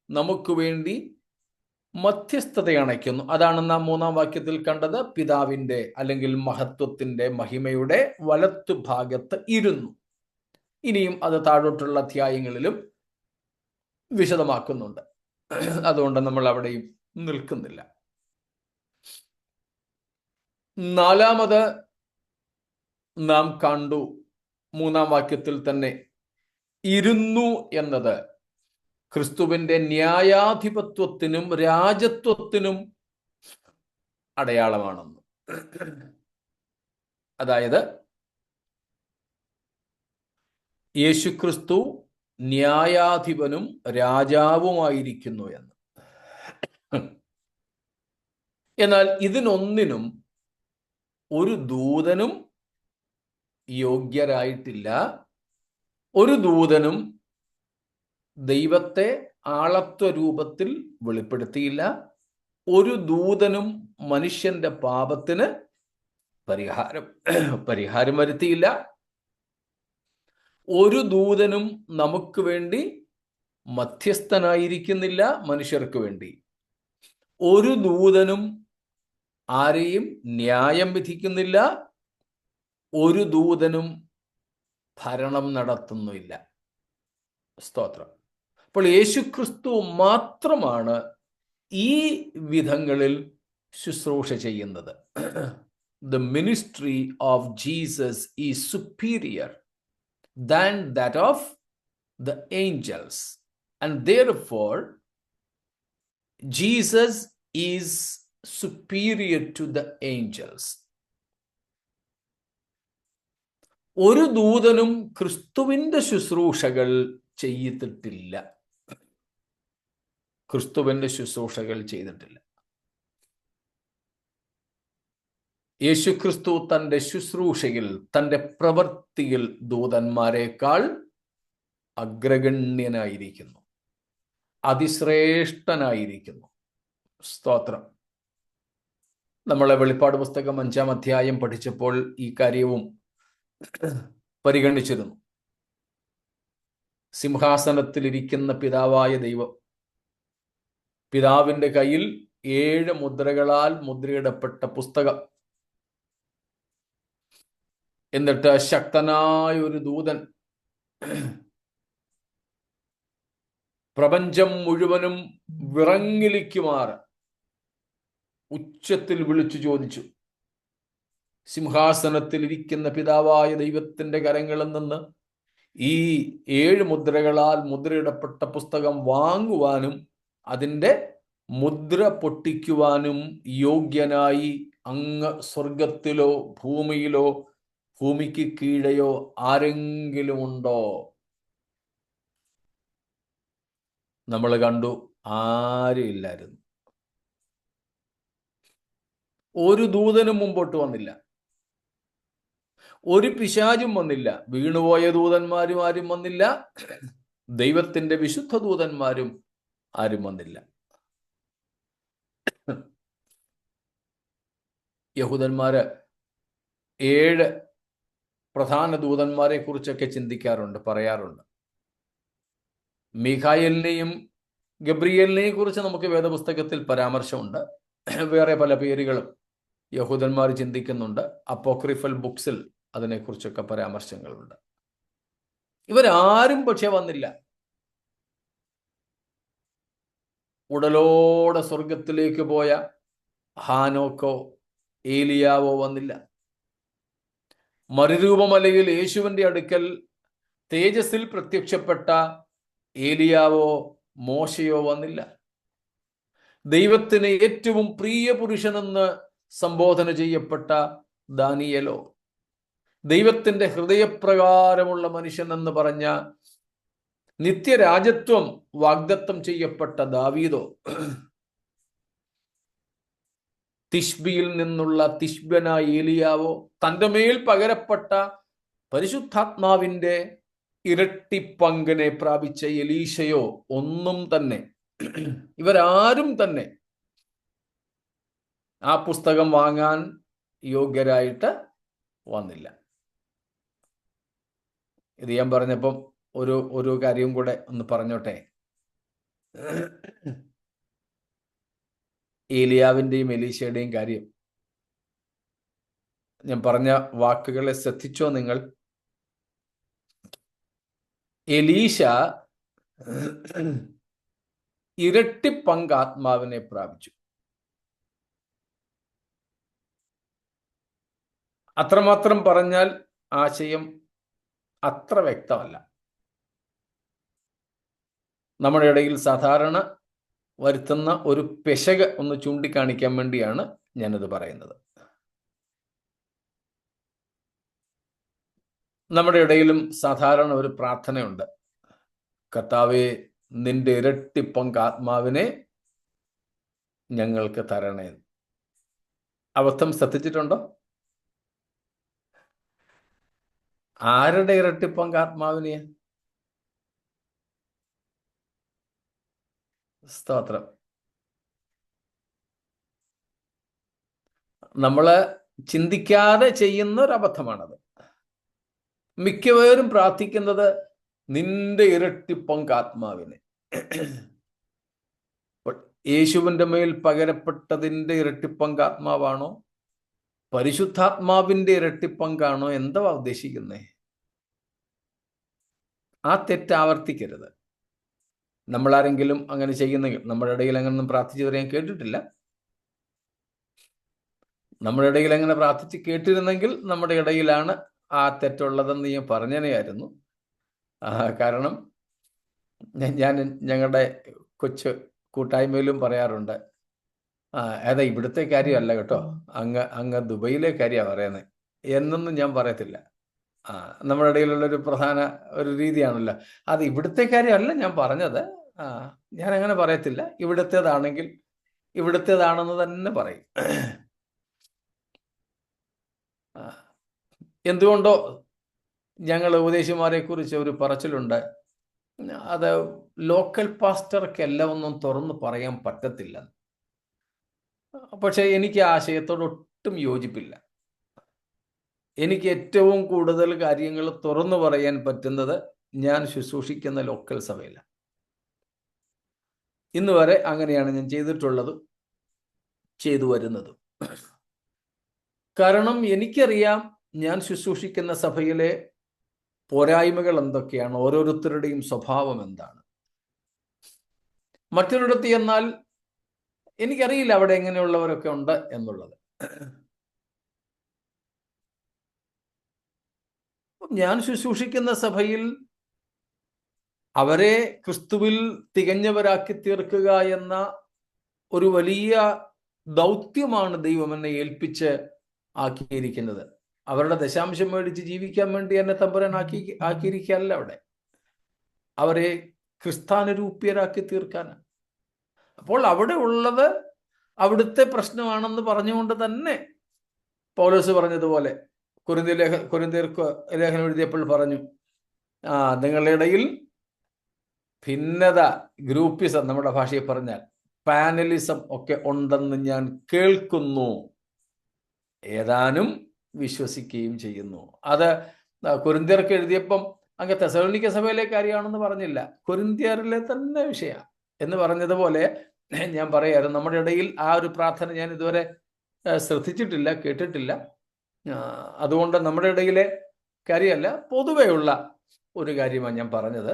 നമുക്ക് വേണ്ടി മധ്യസ്ഥത അണയ്ക്കുന്നു. അതാണ് നാം 3-ാം വാക്യത്തിൽ കണ്ടത്. പിതാവിൻ്റെ അല്ലെങ്കിൽ മഹത്വത്തിൻ്റെ മഹിമയുടെ വലത്തു ഭാഗത്ത് ഇരുന്നു. ഇനിയും അത് താഴോട്ടുള്ള അധ്യായങ്ങളിലും വിശദമാക്കുന്നുണ്ട്. അതുകൊണ്ട് നമ്മൾ അവിടെയും നിൽക്കുന്നില്ല. നാലാമത് നാം കണ്ടു, 3-ാം വാക്യത്തിൽ തന്നെ, ഇരുന്നു എന്നത് ക്രിസ്തുവിന്റെ ന്യായാധിപത്യത്തിനും രാജത്വത്തിനും അടയാളമാണെന്ന്. അതായത് യേശുക്രിസ്തു ന്യായാധിപനും രാജാവുമായിരിക്കുന്നു എന്ന്. എന്നാൽ ഇതിനൊന്നിനും ഒരു ദൂതനും യോഗ്യരായിട്ടില്ല. ഒരു ദൂതനും ദൈവത്തെ ആളത്വ രൂപത്തിൽ വെളിപ്പെടുത്തിയില്ല. ഒരു ദൂതനും മനുഷ്യന്റെ പാപത്തിന് പരിഹാരം വരുത്തിയില്ല. ഒരു ദൂതനും നമുക്ക് വേണ്ടി മധ്യസ്ഥനായിരിക്കുന്നില്ല, മനുഷ്യർക്ക് വേണ്ടി. ഒരു ദൂതനും ആരെയും ന്യായം വിധിക്കുന്നില്ല. ഒരു ദൂതനും ഭരണം നടത്തുന്നില്ല. സ്തോത്രം. അപ്പോൾ യേശുക്രിസ്തു മാത്രമാണ് ഈ വിധങ്ങളിൽ ശുശ്രൂഷ ചെയ്യുന്നത്. The ministry of Jesus is superior than that of the angels, and therefore Jesus is superior to the angels. ഒരു ദൂതനും ക്രിസ്തുവിന്റെ ശുശ്രൂഷകൾ ചെയ്തിട്ടില്ല. ക്രിസ്തുവിന്റെ ശുശ്രൂഷകൾ ചെയ്തിട്ടില്ല. യേശുക്രിസ്തു തൻ്റെ ശുശ്രൂഷയിൽ, തൻ്റെ പ്രവൃത്തിയിൽ ദൂതന്മാരെക്കാൾ അഗ്രഗണ്യനായിരിക്കുന്നു, അതിശ്രേഷ്ഠനായിരിക്കുന്നു. സ്തോത്രം. നമ്മളെ വെളിപ്പാട് പുസ്തകം 5-ാം അധ്യായം പഠിച്ചപ്പോൾ ഈ കാര്യവും പരിഗണിച്ചിരുന്നു. സിംഹാസനത്തിലിരിക്കുന്ന പിതാവായ ദൈവം, പിതാവിന്റെ കയ്യിൽ 7 മുദ്രകളാൽ മുദ്രയിടപ്പെട്ട പുസ്തകം. എന്നിട്ട് ശക്തനായ ഒരു ദൂതൻ പ്രപഞ്ചം മുഴുവനും വിറങ്ങിലിക്കുമാറ് ഉച്ചത്തിൽ വിളിച്ചു ചോദിച്ചു, സിംഹാസനത്തിൽ ഇരിക്കുന്ന പിതാവായ ദൈവത്തിന്റെ കരങ്ങളിൽ നിന്ന് ഈ 7 മുദ്രകളാൽ മുദ്രയിടപ്പെട്ട പുസ്തകം വാങ്ങുവാനും അതിൻ്റെ മുദ്ര പൊട്ടിക്കുവാനും യോഗ്യനായി അങ്ങ് സ്വർഗത്തിലോ ഭൂമിയിലോ ഭൂമിക്ക് കീഴെയോ ആരെങ്കിലും ഉണ്ടോ? നമ്മൾ കണ്ടു, ആരും ഇല്ലായിരുന്നു. ഒരു ദൂതനും മുമ്പോട്ട് വന്നില്ല, ഒരു പിശാചും വന്നില്ല, വീണുപോയ ദൂതന്മാരും ആരും വന്നില്ല, ദൈവത്തിന്റെ വിശുദ്ധ ദൂതന്മാരും ആരും വന്നില്ല. യഹൂദന്മാര് 7 പ്രധാന ദൂതന്മാരെ കുറിച്ചൊക്കെ ചിന്തിക്കാറുണ്ട്, പറയാറുണ്ട്. മീഖായേലിനെയും ഗബ്രിയേലിനെയും കുറിച്ച് നമുക്ക് വേദപുസ്തകത്തിൽ പരാമർശമുണ്ട്. വേറെ പല പേരുകളും യഹൂദന്മാർ ചിന്തിക്കുന്നുണ്ട്. അപ്പോക്രിഫൽ ബുക്സിൽ അതിനെക്കുറിച്ചൊക്കെ പരാമർശങ്ങളുണ്ട്. ഇവരാരും പക്ഷെ വന്നില്ല. ഉടലോടെ സ്വർഗത്തിലേക്ക് പോയ ഹാനോക്കോ ഏലിയാവോ വന്നില്ല. മറുരൂപമലയിൽ യേശുവിന്റെ അടുക്കൽ തേജസ്സിൽ പ്രത്യക്ഷപ്പെട്ട ഏലിയാവോ മോശയോ വന്നില്ല. ദൈവത്തിന് ഏറ്റവും പ്രിയ പുരുഷനെന്ന് സംബോധന ചെയ്യപ്പെട്ട ദാനിയേലോ, ദൈവത്തിന്റെ ഹൃദയപ്രകാരമുള്ള മനുഷ്യൻ എന്ന് പറഞ്ഞ നിത്യരാജത്വം വാഗ്ദത്തം ചെയ്യപ്പെട്ട ദാവീദോ, തിശ്ബിയിൽ നിന്നുള്ള തിശ്ബനായ ഏലിയാവോ, തൻ്റെ മേൽ പകരപ്പെട്ട പരിശുദ്ധാത്മാവിന്റെ ഇരട്ടിപ്പങ്കിനെ പ്രാപിച്ച എലീശയോ ഒന്നും തന്നെ, ഇവരാരും തന്നെ ആ പുസ്തകം വാങ്ങാൻ യോഗ്യരായിട്ട് വന്നില്ല. ഇത് ഞാൻ പറഞ്ഞപ്പം ഒരു കാര്യം കൂടെ ഒന്ന് പറഞ്ഞോട്ടെ. ഏലിയാവിന്റെയും എലീശയുടെയും കാര്യം ഞാൻ പറഞ്ഞ വാക്കുകളെ ശ്രദ്ധിച്ചോ നിങ്ങൾ? എലീശ ഇരട്ടി പങ്ക് ആത്മാവിനെ പ്രാപിച്ചു. അത്രമാത്രം പറഞ്ഞാൽ ആശയം അത്ര വ്യക്തമല്ല. നമ്മുടെ ഇടയിൽ സാധാരണ വരുത്തുന്ന ഒരു പെശക് ഒന്ന് ചൂണ്ടിക്കാണിക്കാൻ വേണ്ടിയാണ് ഞാനത് പറയുന്നത്. നമ്മുടെ ഇടയിലും സാധാരണ ഒരു പ്രാർത്ഥനയുണ്ട്, കർത്താവേ നിന്റെ ഇരട്ടി പങ്ക് ആത്മാവിനെ ഞങ്ങൾക്ക് തരണേ. അബദ്ധം ശ്രദ്ധിച്ചിട്ടുണ്ടോ? ആരുടെ ഇരട്ടി പങ്ക് ആത്മാവിനെ? സ്തോത്രം. നമ്മള് ചിന്തിക്കാതെ ചെയ്യുന്ന ഒരു അബദ്ധമാണത്. മിക്കവരും പ്രാർത്ഥിക്കുന്നത് നിന്റെ ഇരട്ടി പങ്ക് ആത്മാവിനെ. യേശുവിന്റെ മേൽ പകരപ്പെട്ടതിന്റെ ഇരട്ടിപ്പങ്ക് ആത്മാവാണോ, പരിശുദ്ധാത്മാവിന്റെ ഇരട്ടിപ്പങ്കാണോ? എന്താ ഉദ്ദേശിക്കുന്നേ? ആ തെറ്റ് ആവർത്തിക്കരുത്. നമ്മളാരെങ്കിലും അങ്ങനെ ചെയ്യുന്നെങ്കിൽ, നമ്മുടെ ഇടയിൽ അങ്ങനെ പ്രാർത്ഥിച്ചവരെ ഞാൻ കേട്ടിട്ടില്ല. നമ്മുടെ ഇടയിൽ അങ്ങനെ പ്രാർത്ഥിച്ച് കേട്ടിരുന്നെങ്കിൽ നമ്മുടെ ഇടയിലാണ് ആ തെറ്റുള്ളതെന്ന് ഞാൻ പറഞ്ഞേനെയായിരുന്നു. കാരണം ഞാൻ ഞങ്ങളുടെ കൊച്ചു കൂട്ടായ്മയിലും പറയാറുണ്ട്, ഏതാ ഇവിടുത്തെ കാര്യമല്ല കേട്ടോ, അങ്ങ് ദുബൈയിലെ കാര്യമാണ് പറയുന്നത് എന്നൊന്നും ഞാൻ പറയത്തില്ല. നമ്മുടെ ഇടയിലുള്ളൊരു പ്രധാന ഒരു രീതിയാണല്ലോ, അത് ഇവിടുത്തെ കാര്യമല്ല ഞാൻ പറഞ്ഞത്. ഞാൻ അങ്ങനെ പറയത്തില്ല. ഇവിടുത്തേതാണെങ്കിൽ ഇവിടുത്തേതാണെന്ന് തന്നെ പറയും. എന്തുകൊണ്ടോ ഞങ്ങൾ ഉപദേശിമാരെ കുറിച്ച് ഒരു പറച്ചിലുണ്ട്, അത് ലോക്കൽ പാസ്റ്റർക്ക് എല്ലാം ഒന്നും തുറന്ന് പറയാൻ പറ്റത്തില്ല. പക്ഷെ എനിക്ക് ആ ആശയത്തോട് ഒട്ടും യോജിപ്പില്ല. എനിക്ക് ഏറ്റവും കൂടുതൽ കാര്യങ്ങൾ തുറന്നു പറയാൻ പറ്റുന്നത് ഞാൻ ശുശ്രൂഷിക്കുന്ന ലോക്കൽ സഭയിലാണ്. ഇന്ന് വരെ അങ്ങനെയാണ് ഞാൻ ചെയ്തിട്ടുള്ളതും ചെയ്തു വരുന്നതും. കാരണം എനിക്കറിയാം ഞാൻ ശുശ്രൂഷിക്കുന്ന സഭയിലെ പോരായ്മകൾ എന്തൊക്കെയാണ്, ഓരോരുത്തരുടെയും സ്വഭാവം എന്താണ്. മറ്റൊരിടത്ത് എന്നാൽ എനിക്കറിയില്ല അവിടെ എങ്ങനെയുള്ളവരൊക്കെ ഉണ്ട് എന്നുള്ളത്. ഞാൻ ശുശ്രൂഷിക്കുന്ന സഭയിൽ അവരെ ക്രിസ്തുവിൽ തികഞ്ഞവരാക്കി തീർക്കുക എന്ന ഒരു വലിയ ദൗത്യമാണ് ദൈവം എന്നെ ഏൽപ്പിച്ച് ആക്കിയിരിക്കുന്നത്. അവരുടെ ദശാംശം മേടിച്ച് ജീവിക്കാൻ വേണ്ടി എന്നെ തമ്പുരാൻ ആക്കിയിരിക്കുകയല്ല അവിടെ, അവരെ ക്രിസ്താനുരൂപ്യരാക്കി തീർക്കാനാണ്. അപ്പോൾ അവിടെ ഉള്ളത് അവിടുത്തെ പ്രശ്നമാണെന്ന് പറഞ്ഞുകൊണ്ട് തന്നെ പൗലോസ് പറഞ്ഞതുപോലെ കൊരിന്ത്യർക്ക് ലേഖനം എഴുതിയപ്പോൾ പറഞ്ഞു, നിങ്ങളുടെ ഇടയിൽ ഭിന്നത, ഗ്രൂപ്പിസം, നമ്മുടെ ഭാഷയിൽ പറഞ്ഞാൽ പാനലിസം ഒക്കെ ഉണ്ടെന്ന് ഞാൻ കേൾക്കുന്നു, ഏതാനും വിശ്വസിക്കുകയും ചെയ്യുന്നു. അത് കൊരിന്ത്യർക്ക് എഴുതിയപ്പം അങ്ങ് തെസലോനിക്ക സഭയിലെ കാര്യമാണെന്ന് പറഞ്ഞില്ല, കൊരിന്ത്യരിലെ തന്നെ വിഷയമാണ് എന്ന് പറഞ്ഞതുപോലെ ഞാൻ പറയാറ്, നമ്മുടെ ഇടയിൽ ആ ഒരു പ്രാർത്ഥന ഞാൻ ഇതുവരെ ശ്രദ്ധിച്ചിട്ടില്ല, കേട്ടിട്ടില്ല. അതുകൊണ്ട് നമ്മുടെ ഇടയിലെ കാര്യമല്ല, പൊതുവെയുള്ള ഒരു കാര്യമാണ് ഞാൻ പറഞ്ഞത്.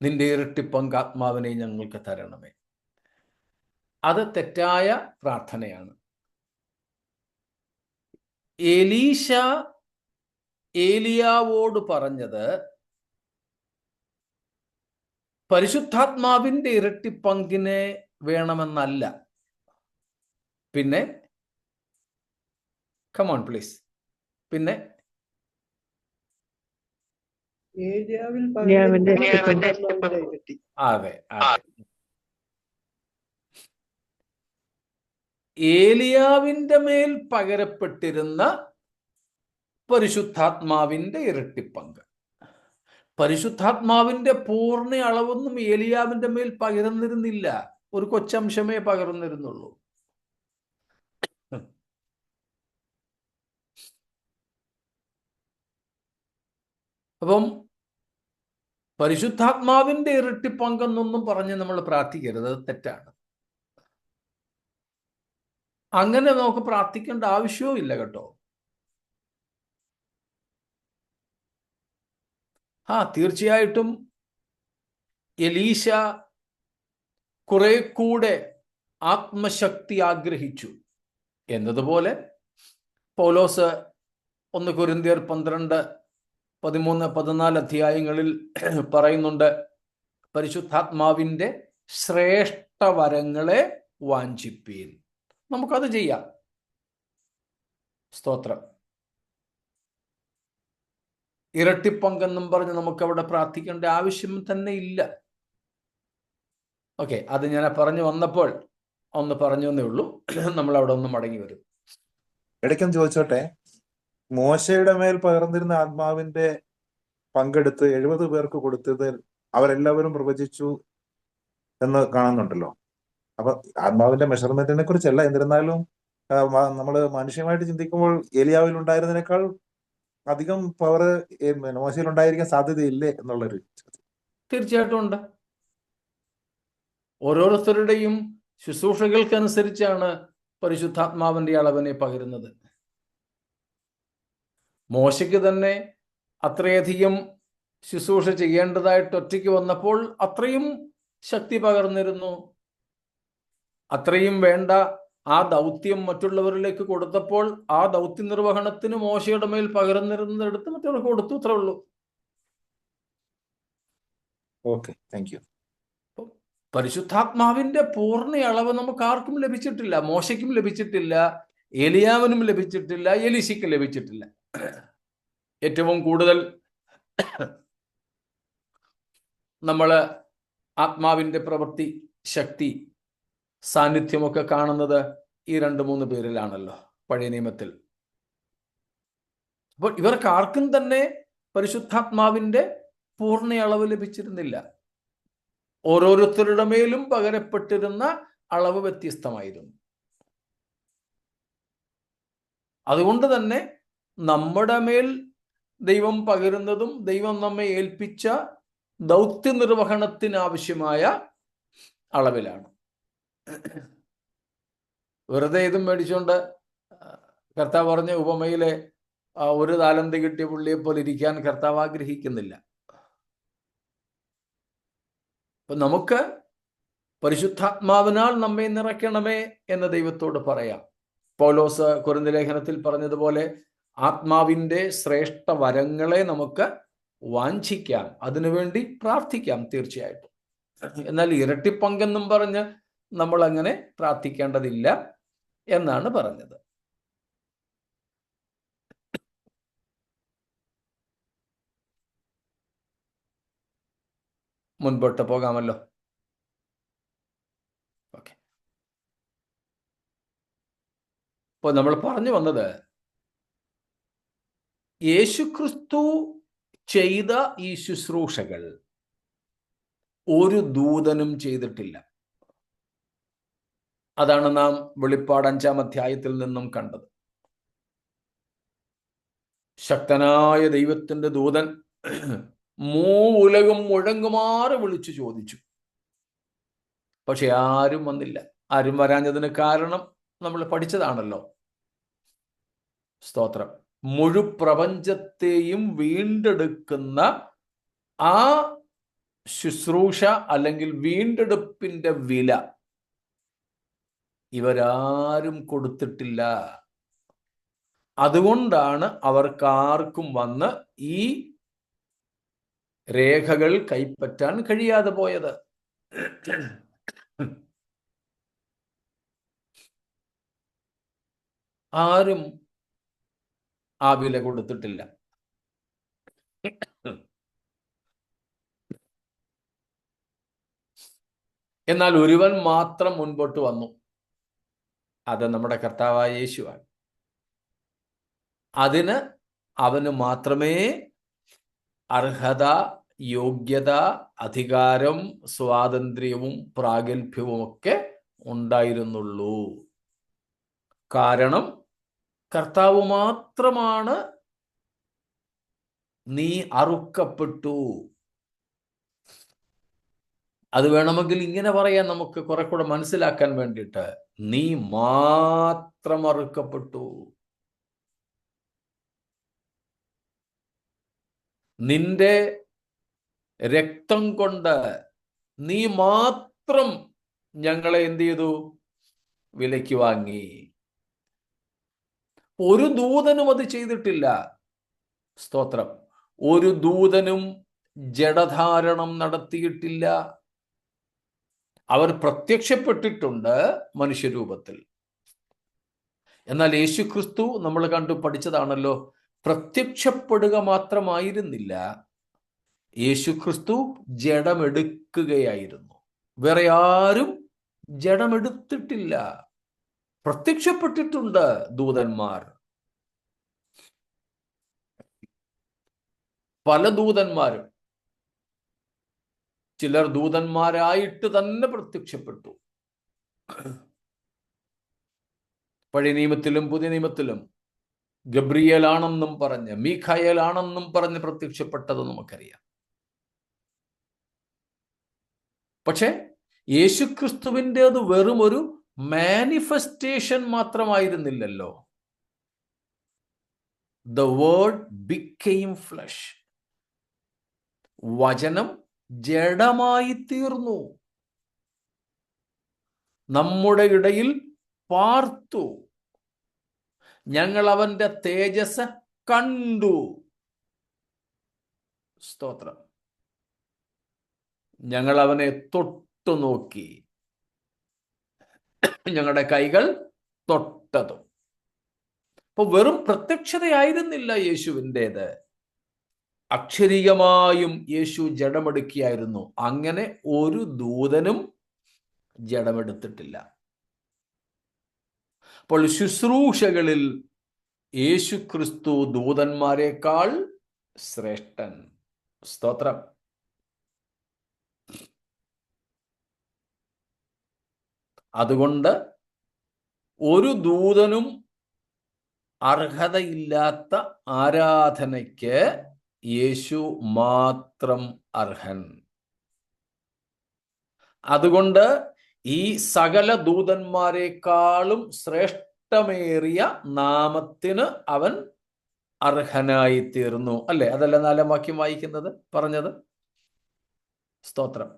നിന്റെ ഇരട്ടി പങ്ക് ആത്മാവിനെ ഞങ്ങൾക്ക് തരണമേ. അത് തെറ്റായ പ്രാർത്ഥനയാണ്. എലീശ ഏലിയാവോട് പറഞ്ഞത് പരിശുദ്ധാത്മാവിന്റെ ഇരട്ടി പങ്കിനെ വേണമെന്നല്ല. പിന്നെ കമോൺ പ്ലീസ്, പിന്നെ അതെ, ഏലിയാവിന്റെ മേൽ പകരപ്പെട്ടിരുന്ന പരിശുദ്ധാത്മാവിന്റെ ഇരട്ടിപ്പങ്ക്. പരിശുദ്ധാത്മാവിന്റെ പൂർണ്ണ അളവൊന്നും ഏലിയാവിന്റെ മേൽ പകർന്നിരുന്നില്ല, ഒരു കൊച്ചംശമേ പകർന്നിരുന്നുള്ളൂ. അപ്പം പരിശുദ്ധാത്മാവിന്റെ ഇരട്ടിപ്പങ്കെന്നൊന്നും പറഞ്ഞ് നമ്മൾ പ്രാർത്ഥിക്കരുത്, അത് തെറ്റാണ്. അങ്ങനെ നമുക്ക് പ്രാർത്ഥിക്കേണ്ട ആവശ്യവും ഇല്ല കേട്ടോ. തീർച്ചയായിട്ടും എലീശ കുറെ കൂടെ ആത്മശക്തി ആഗ്രഹിച്ചു എന്നതുപോലെ പൗലോസ് 1 കൊരിന്ത്യർ 12, 13, 14 അധ്യായങ്ങളിൽ പറയുന്നുണ്ട്, പരിശുദ്ധാത്മാവിൻ്റെ ശ്രേഷ്ഠ വരങ്ങളെ വാഞ്ചിപ്പീൻ. നമുക്കത് ചെയ്യാം. സ്തോത്രം. ഇരട്ടിപ്പങ്കെന്നും പറഞ്ഞ് നമുക്കവിടെ പ്രാർത്ഥിക്കേണ്ട ആവശ്യം തന്നെ ഇല്ല. ഓക്കെ, അത് ഞാൻ പറഞ്ഞു വന്നപ്പോൾ ഒന്ന് പറഞ്ഞു എന്നേ ഉള്ളൂ. നമ്മൾ അവിടെ ഒന്ന് മടങ്ങി വരും. ഇടയ്ക്കൊന്ന് ചോദിച്ചോട്ടെ, മോശയുടെ മേൽ പകർന്നിരുന്ന ആത്മാവിന്റെ പങ്കെടുത്ത് 70 പേർക്ക് കൊടുത്തത് അവരെല്ലാവരും പ്രവചിച്ചു എന്ന് കാണുന്നുണ്ടല്ലോ. അപ്പൊ ആത്മാവിന്റെ മെഷർമെന്റിനെ കുറിച്ചല്ല, എന്നിരുന്നാലും നമ്മൾ മനുഷ്യമായിട്ട് ചിന്തിക്കുമ്പോൾ ഏലിയാവിൽ ഉണ്ടായിരുന്നതിനേക്കാൾ അധികം പവർ മോശയിൽ ഉണ്ടായിരിക്കാൻ സാധ്യതയില്ലേ എന്നുള്ളൊരു. തീർച്ചയായിട്ടും ഉണ്ട്. ഓരോരുത്തരുടെയും ശുശ്രൂഷകൾക്കനുസരിച്ചാണ് പരിശുദ്ധാത്മാവിന്റെ അളവിനെ പകരുന്നത്. മോശയ്ക്ക് തന്നെ അത്രയധികം ശുശ്രൂഷ ചെയ്യേണ്ടതായിട്ട് ഒറ്റയ്ക്ക് വന്നപ്പോൾ അത്രയും ശക്തി പകർന്നിരുന്നു. അത്രയും വേണ്ട ആ ദൗത്യം മറ്റുള്ളവരിലേക്ക് കൊടുത്തപ്പോൾ ആ ദൗത്യ നിർവഹണത്തിന് മോശയുടെ മേൽ പകർന്നിരുന്നതെടുത്ത് മറ്റവർക്ക് കൊടുത്തു. അത്രേ ഉള്ളൂ. Okay, thank you. പരിശുദ്ധാത്മാവിന്റെ പൂർണ്ണ അളവ് നമുക്ക് ആർക്കും ലഭിച്ചിട്ടില്ല. മോശയ്ക്കും ലഭിച്ചിട്ടില്ല, ഏലിയാവിനും ലഭിച്ചിട്ടില്ല, എലീശയ്ക്കും ലഭിച്ചിട്ടില്ല. ഏറ്റവും കൂടുതൽ നമ്മൾ ആത്മാവിന്റെ പ്രവൃത്തി, ശക്തി, സാന്നിധ്യമൊക്കെ കാണുന്നത് ഈ 2-3 പേരിലാണല്ലോ പഴയ നിയമത്തിൽ. അപ്പോൾ ഇവർക്ക് ആർക്കും തന്നെ പരിശുദ്ധാത്മാവിന്റെ പൂർണ്ണ അളവ് ലഭിച്ചിരുന്നില്ല. ഓരോരുത്തരുടെ മേലും പകരപ്പെട്ടിരുന്ന അളവ് വ്യത്യസ്തമായിരുന്നു. അതുകൊണ്ട് തന്നെ നമ്മുടെ മേൽ ദൈവം പകരുന്നതും ദൈവം നമ്മെ ഏൽപ്പിച്ച ദൗത്യ നിർവഹണത്തിന് ആവശ്യമായ അളവിലാണ്. വെറുതെ ഇതും മേടിച്ചുകൊണ്ട് കർത്താവ് പറഞ്ഞ ഉപമയിലെ 1 താലന്ത് കിട്ടിയ പുള്ളിയെ പോലെ ഇരിക്കാൻ കർത്താവ് ആഗ്രഹിക്കുന്നില്ല. അപ്പൊ നമുക്ക് പരിശുദ്ധാത്മാവിനാൽ നമ്മെ നിറയ്ക്കണമേ എന്ന് ദൈവത്തോട് പറയാം. പൗലോസ് കൊരിന്ത്യ ലേഖനത്തിൽ പറഞ്ഞതുപോലെ ആത്മാവിൻ്റെ ശ്രേഷ്ഠ വരങ്ങളെ നമുക്ക് വാഞ്ചിക്കാം, അതിനുവേണ്ടി പ്രാർത്ഥിക്കാം തീർച്ചയായിട്ടും. എന്നാൽ ഇരട്ടിപ്പങ്കെന്നും പറഞ്ഞ് നമ്മൾ അങ്ങനെ പ്രാർത്ഥിക്കേണ്ടതില്ല എന്നാണ് പറഞ്ഞത്. മുൻപോട്ട് പോകാമല്ലോ. ഓക്കെ, അപ്പോൾ നമ്മൾ പറഞ്ഞു വന്നത്, യേശുക്രിസ്തു ചെയ്ത ഈ ശുശ്രൂഷകൾ ഒരു ദൂതനും ചെയ്തിട്ടില്ല. അതാണ് നാം വെളിപ്പാട് 5-ാം അധ്യായത്തിൽ നിന്നും കണ്ടത്. ശക്തനായ ദൈവത്തിന്റെ ദൂതൻ മൂവുലകം മുഴങ്ങുമാറ് വിളിച്ചു ചോദിച്ചു. പക്ഷെ ആരും വന്നില്ല. ആരും വരാഞ്ഞതിന് കാരണം നമ്മൾ പഠിച്ചതാണല്ലോ. സ്തോത്രം. മുഴുപ്രപഞ്ചത്തെയും വീണ്ടെടുക്കുന്ന ആ ശുശ്രൂഷ അല്ലെങ്കിൽ വീണ്ടെടുപ്പിന്റെ വില ഇവരാരും കൊടുത്തിട്ടില്ല. അതുകൊണ്ടാണ് അവർക്കാർക്കും വന്ന് ഈ രേഖകൾ കൈപ്പറ്റാൻ കഴിയാതെ പോയത്. ആരും ആ വില കൊടുത്തിട്ടില്ല. എന്നാൽ ഒരുവൻ മാത്രം മുൻപോട്ട് വന്നു. അത് നമ്മുടെ കർത്താവായ യേശുവാണ്. അതിന് അവന് മാത്രമേ അർഹത, യോഗ്യത, അധികാരം, സ്വാതന്ത്ര്യവും പ്രാഗൽഭ്യവും ഒക്കെ ഉണ്ടായിരുന്നുള്ളൂ. കാരണം കർത്താവ് മാത്രമാണ് നീ അറുക്കപ്പെട്ടു. അത് വേണമെങ്കിൽ ഇങ്ങനെ പറയാൻ നമുക്ക് കുറെ കൂടെ മനസ്സിലാക്കാൻ വേണ്ടിയിട്ട്, നീ മാത്രം അറുക്കപ്പെട്ടു. നിന്റെ രക്തം കൊണ്ട് നീ മാത്രം ഞങ്ങളെ എന്ത് ചെയ്തു? വിലയ്ക്ക് വാങ്ങി. ഒരു ദൂതനും അത് ചെയ്തിട്ടില്ല. സ്തോത്രം. ഒരു ദൂതനും ജഡധാരണം നടത്തിയിട്ടില്ല. അവർ പ്രത്യക്ഷപ്പെട്ടിട്ടുണ്ട് മനുഷ്യരൂപത്തിൽ. എന്നാൽ യേശുക്രിസ്തു നമ്മൾ കണ്ടു പഠിച്ചതാണല്ലോ, പ്രത്യക്ഷപ്പെടുക മാത്രമായിരുന്നില്ല, യേശുക്രിസ്തു ജഡമെടുക്കുകയായിരുന്നു. വേറെ ആരും ജഡമെടുത്തിട്ടില്ല. പ്രത്യക്ഷപ്പെട്ടിട്ടുണ്ട് ദൂതന്മാർ, പല ദൂതന്മാരും. ചിലർ ദൂതന്മാരായിട്ട് തന്നെ പ്രത്യക്ഷപ്പെട്ടു. പഴയ നിയമത്തിലും പുതിയ നിയമത്തിലും ഗബ്രിയേലാണെന്നും പറഞ്ഞ്, മീഖായേലാണെന്നും പറഞ്ഞ് പ്രത്യക്ഷപ്പെട്ടത് നമുക്കറിയാം. പക്ഷെ യേശുക്രിസ്തുവിൻ്റെത് വെറും ഒരു manifestation മാത്രമായിരുന്നില്ലല്ലോ. The word became flesh. വചനം ജഡമായി തീർന്നു, നമ്മുടെ ഇടയിൽ പാർത്തു. ഞങ്ങൾ അവന്റെ തേജസ് കണ്ടു. സ്തോത്രം. ഞങ്ങൾ അവനെ തൊട്ടു നോക്കി, ഞങ്ങളുടെ കൈകൾ തൊട്ടതും. അപ്പൊ വെറും പ്രത്യക്ഷതയായിരുന്നില്ല യേശുവിൻ്റെത്, അക്ഷരീയമായും യേശു ജഡമെടുക്കിയായിരുന്നു. അങ്ങനെ ഒരു ദൂതനും ജഡമെടുത്തിട്ടില്ല. അപ്പോൾ ശുശ്രൂഷകളിൽ യേശുക്രിസ്തു ദൂതന്മാരെക്കാൾ ശ്രേഷ്ഠൻ. സ്തോത്രം. അതുകൊണ്ട് ഒരു ദൂതനും അർഹതയില്ലാത്ത ആരാധനയ്ക്ക് യേശു മാത്രം അർഹൻ. അതുകൊണ്ട് ഈ സകല ദൂതന്മാരെക്കാളും ശ്രേഷ്ഠമേറിയ നാമത്തിന് അവൻ അർഹനായി തീർന്നു. അല്ലെ? അതല്ല 4-ാം വാക്യം വായിക്കുന്നത്, പറഞ്ഞത്. സ്തോത്രം.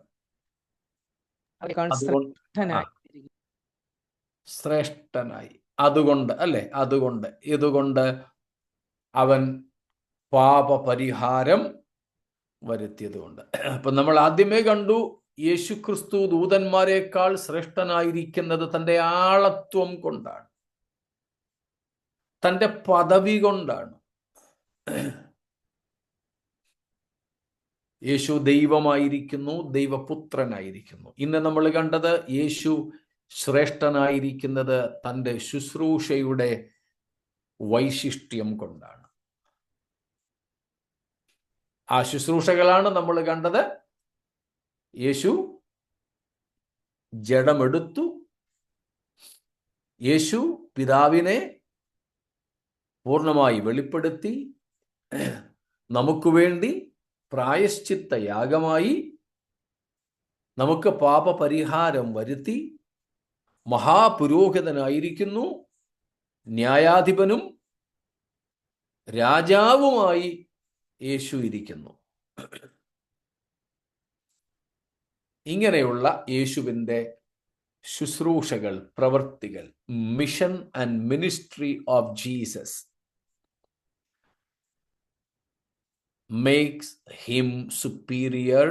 ശ്രേഷ്ഠനായി. അതുകൊണ്ട് അല്ലെ, അതുകൊണ്ട് ഇതുകൊണ്ട് അവൻ പാപപരിഹാരം വരുത്തിയതുകൊണ്ട്. അപ്പൊ നമ്മൾ ആദ്യമേ കണ്ടു, യേശുക്രിസ്തു ദൂതന്മാരെക്കാൾ ശ്രേഷ്ഠനായിരിക്കുന്നത് തൻ്റെ ആളത്വം കൊണ്ടാണ്, തൻ്റെ പദവി കൊണ്ടാണ്. യേശു ദൈവമായിരിക്കുന്നു, ദൈവപുത്രനായിരിക്കുന്നു. ഇന്ന് നമ്മൾ കണ്ടത് യേശു ശ്രേഷ്ഠനായിരിക്കുന്നത് തൻ്റെ ശുശ്രൂഷയുടെ വൈശിഷ്ട്യം കൊണ്ടാണ്. ആ ശുശ്രൂഷകളാണ് നമ്മൾ കണ്ടത്. യേശു ജഡമെടുത്തു, യേശു പിതാവിനെ പൂർണ്ണമായി വെളിപ്പെടുത്തി, നമുക്ക് വേണ്ടി പ്രായശ്ചിത്ത യാഗമായി നമുക്ക് പാപപരിഹാരം വരുത്തി, മഹാപുരോഹിതനായിരിക്കുന്നു, ന്യായാധിപനും രാജാവുമായി യേശു ഇരിക്കുന്നു. ഇങ്ങനെയുള്ള യേശുവിൻ്റെ ശുശ്രൂഷകൾ, പ്രവൃത്തികൾ, mission and ministry of Jesus makes him superior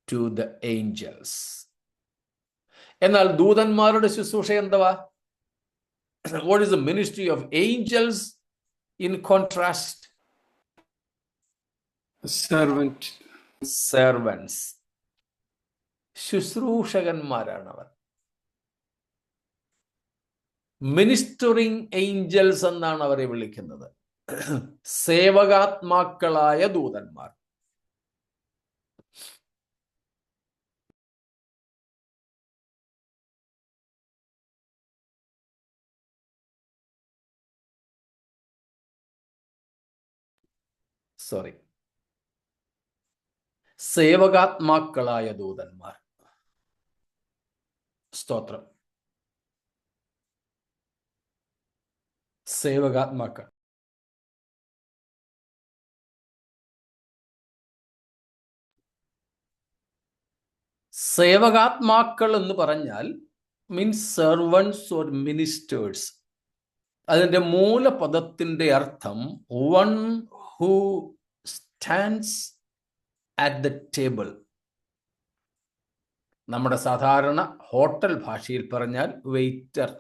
to the angels. എന്നാൽ ദൂതന്മാരുടെ ശുശ്രൂഷ എന്തുവാ? What is the ministry of angels in contrast? Servants. ശുശ്രൂഷകന്മാരാണവർ. മിനിസ്റ്ററിംഗ് ഏഞ്ചൽസ് എന്നാണ് അവരെ വിളിക്കുന്നത്. സേവകാത്മാക്കളായ ദൂതന്മാർ. സേവകാത്മാക്കളായ ദൂതന്മാർ. സ്തോത്രം. സേവകാത്മാക്കൾ. സേവകാത്മാക്കൾ എന്ന് പറഞ്ഞാൽ മീൻസ് സെർവൻസ് ഓർ മിനിസ്റ്റേഴ്സ്. അതിൻ്റെ മൂലപദത്തിൻ്റെ അർത്ഥം one who stands at the table. നമ്മുടെ സാധാരണ ഹോട്ടൽ ഭാഷയിൽ പറഞ്ഞാൽ വെയിറ്റർ.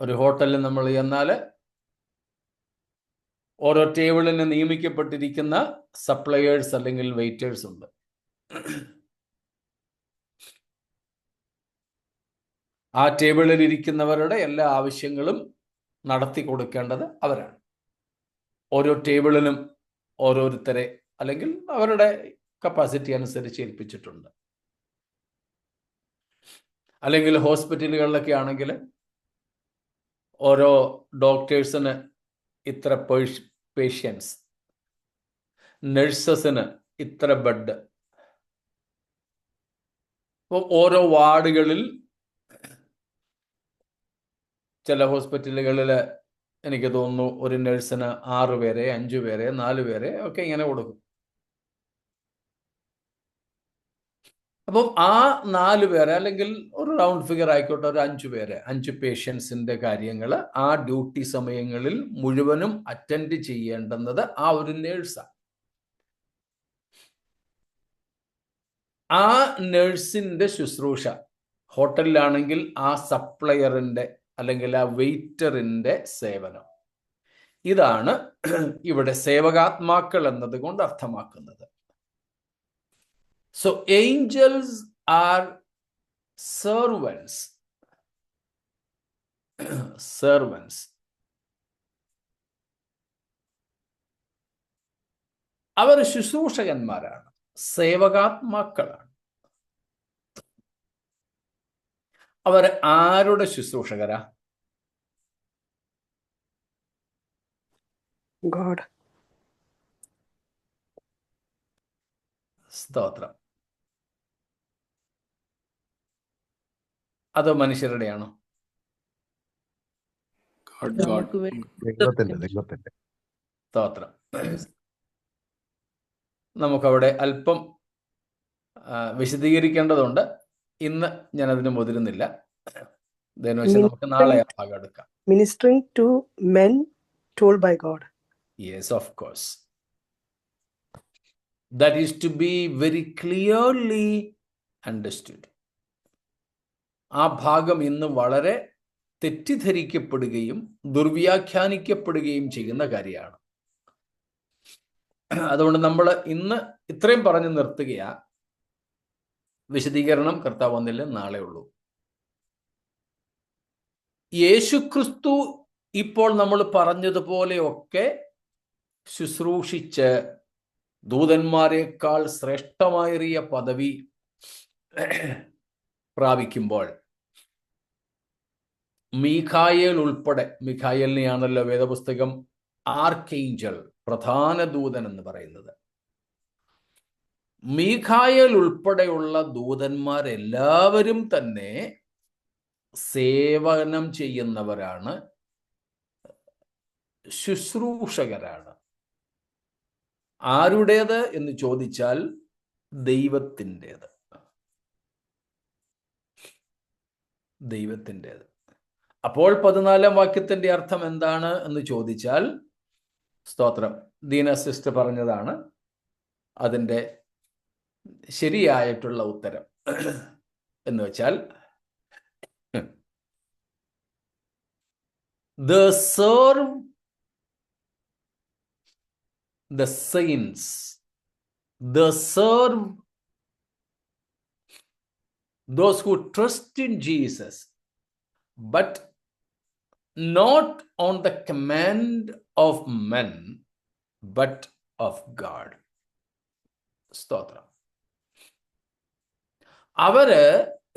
ഒരു ഹോട്ടലിൽ നമ്മൾ ചെന്നാൽ ഓരോ ടേബിളിന് നിയമിക്കപ്പെട്ടിരിക്കുന്ന സപ്ലയേഴ്സ് അല്ലെങ്കിൽ വെയിറ്റേഴ്സ് ഉണ്ട്. ആ ടേബിളിൽ ഇരിക്കുന്നവരുടെ എല്ലാ ആവശ്യങ്ങളും നടത്തി കൊടുക്കേണ്ടത് അവരാണ്. ഓരോ ടേബിളിനും ഓരോരുത്തരെ അല്ലെങ്കിൽ അവരുടെ കപ്പാസിറ്റി അനുസരിച്ച് ഏൽപ്പിച്ചിട്ടുണ്ട്. അല്ലെങ്കിൽ ഹോസ്പിറ്റലുകളിലൊക്കെ ആണെങ്കിൽ ഓരോ ഡോക്ടേഴ്സിന് ഇത്ര പേഷ്യൻസ്, നഴ്സസിന് ഇത്ര ബെഡ്. അപ്പോൾ ഓരോ വാർഡുകളിൽ ചില ഹോസ്പിറ്റലുകളിൽ എനിക്ക് തോന്നുന്നു ഒരു നഴ്സിന് 6 പേരെ, 5 പേരെ, 4 പേരെ ഒക്കെ ഇങ്ങനെ കൊടുക്കും. അപ്പം ആ 4 പേരെ അല്ലെങ്കിൽ ഒരു റൗണ്ട് ഫിഗർ ആയിക്കോട്ടെ, ഒരു 5 പേരെ, 5 പേഷ്യൻസിന്റെ കാര്യങ്ങൾ ആ ഡ്യൂട്ടി സമയങ്ങളിൽ മുഴുവനും അറ്റൻഡ് ചെയ്യേണ്ടുന്നത് ആ ഒരു നേഴ്സാണ്. ആ നേഴ്സിന്റെ ശുശ്രൂഷ ഹോട്ടലിലാണെങ്കിൽ ആ സപ്ലയറിന്റെ അല്ലെങ്കിൽ ആ വെയിറ്ററിന്റെ സേവനം. ഇതാണ് ഇവിടെ സേവകാത്മാക്കൾ എന്നതുകൊണ്ട് അർത്ഥമാക്കുന്നത്. So angels are servants. അവർ ശുശ്രൂഷകന്മാരാണ്, സേവകാത്മാക്കളാണ്. അവർ ആരുടെ ശുശ്രൂഷകരാ? God. സ്തോത്രം. അതോ മനുഷ്യരുടെയാണോ? ദൈവത്തിന്റെ. സ്തോത്രം. നമുക്കവിടെ അല്പം വിശദീകരിക്കേണ്ടതുണ്ട്. ഇന്ന് ഞാനതിന് മുതിരുന്നില്ല. നമുക്ക് നാളെ ആ ഭാഗം എടുക്കാം. Ministering to men told by God. Yes, of course. That is to be very clearly understood. ആ ഭാഗം ഇന്ന് വളരെ തെറ്റിദ്ധരിക്കപ്പെടുകയും ദുർവ്യാഖ്യാനിക്കപ്പെടുകയും ചെയ്യുന്ന കാര്യമാണ്. അതുകൊണ്ട് നമ്മൾ ഇന്ന് ഇത്രയും പറഞ്ഞു നിർത്തുകയാ. വിശദീകരണം കർത്താവ് വന്നില്ല, നാളെ ഉള്ളൂ. യേശുക്രിസ്തു ഇപ്പോൾ നമ്മൾ പറഞ്ഞതുപോലെയൊക്കെ ശുശ്രൂഷിച്ച് ദൂതന്മാരെക്കാൾ ശ്രേഷ്ഠമായേറിയ പദവി പ്രാപിക്കുമ്പോൾ മീഖായേൽ ഉൾപ്പെടെ, മീഖായേലിനെയാണല്ലോ വേദപുസ്തകം ആർക്കേഞ്ചൽ, പ്രധാന ദൂതൻ എന്ന് പറയുന്നത്. മീഖായേൽ ഉൾപ്പെടെയുള്ള ദൂതന്മാരെല്ലാവരും തന്നെ സേവനം ചെയ്യുന്നവരാണ്, ശുശ്രൂഷകരാണ്. ആരുടേത് എന്ന് ചോദിച്ചാൽ ദൈവത്തിൻ്റേത്. ദൈവത്തിൻ്റേത്. അപ്പോൾ 14-ാം വാക്യത്തിന്റെ അർത്ഥം എന്താണ് എന്ന് ചോദിച്ചാൽ, സ്തോത്രം, ദീന സിസ്റ്റർ പറഞ്ഞതാണ് അതിൻ്റെ ശരിയായിട്ടുള്ള ഉത്തരം. എന്ന് വെച്ചാൽ they serve the saints, they serve those who trust in Jesus, but not on the command of men, but of God. സ്തോത്രം. അവര്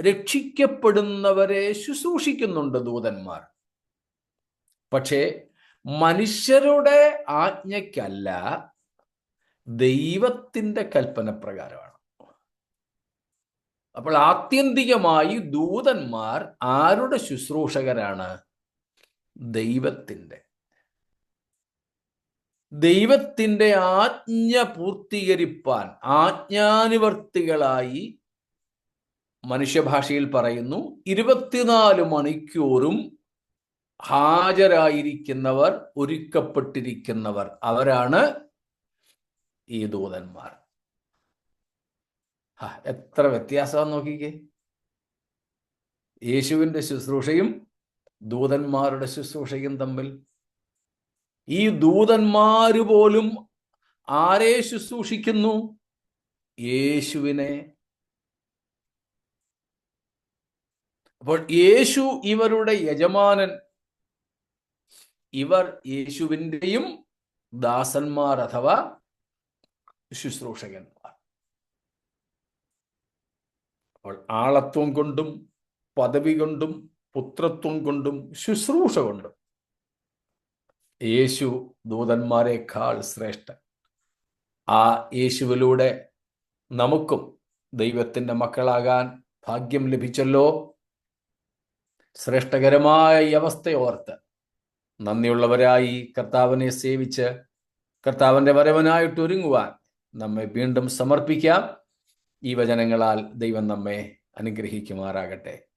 രക്ഷിക്കപ്പെടുന്നവരെ ശുശ്രൂഷിക്കുന്നുണ്ട് ദൂതന്മാർ. പക്ഷേ മനുഷ്യരുടെ ആജ്ഞയ്ക്കല്ല, ദൈവത്തിൻ്റെ കൽപ്പന പ്രകാരമാണ്. അപ്പോൾ ആത്യന്തികമായി ദൂതന്മാർ ആരുടെ ശുശ്രൂഷകരാണ്? ദൈവത്തിൻ്റെ. ദൈവത്തിൻ്റെ ആജ്ഞ പൂർത്തീകരിപ്പാൻ ആജ്ഞാനുവർത്തികളായി, മനുഷ്യഭാഷയിൽ പറയുന്നു 24 മണിക്കൂറും ഹാജരായിരിക്കുന്നവർ, ഒരുക്കപ്പെട്ടിരിക്കുന്നവർ, അവരാണ് ഈ ദൂതന്മാർ. എത്ര വ്യത്യാസമാണെന്ന് നോക്കിക്കേ. യേശുവിൻ്റെ ശുശ്രൂഷയും ദൂതന്മാരുടെ ശുശ്രൂഷയും തമ്മിൽ. ഈ ദൂതന്മാര് പോലും ആരെ ശുശ്രൂഷിക്കുന്നു? യേശുവിനെ. അപ്പോൾ യേശു ഇവരുടെ യജമാനൻ, ഇവർ യേശുവിൻ്റെയും ദാസന്മാർ അഥവാ ശുശ്രൂഷകന്മാർ. അപ്പോൾ ആളത്വം കൊണ്ടും പദവി കൊണ്ടും പുത്രത്വം കൊണ്ടും ശുശ്രൂഷ കൊണ്ടും യേശു ദൂതന്മാരെക്കാൾ ശ്രേഷ്ഠൻ. ആ യേശുവിലൂടെ നമുക്കും ദൈവത്തിൻ്റെ മക്കളാകാൻ ഭാഗ്യം ലഭിച്ചല്ലോ. ശ്രേഷ്ഠകരമായ ഈ അവസ്ഥയോർത്ത് നന്ദിയുള്ളവരായി കർത്താവിനെ സേവിച്ച് കർത്താവിൻ്റെ വരവനായിട്ട് ഒരുങ്ങുവാൻ നമ്മെ വീണ്ടും സമർപ്പിക്കാം. ഈ വചനങ്ങളാൽ ദൈവം നമ്മെ അനുഗ്രഹിക്കുമാറാകട്ടെ.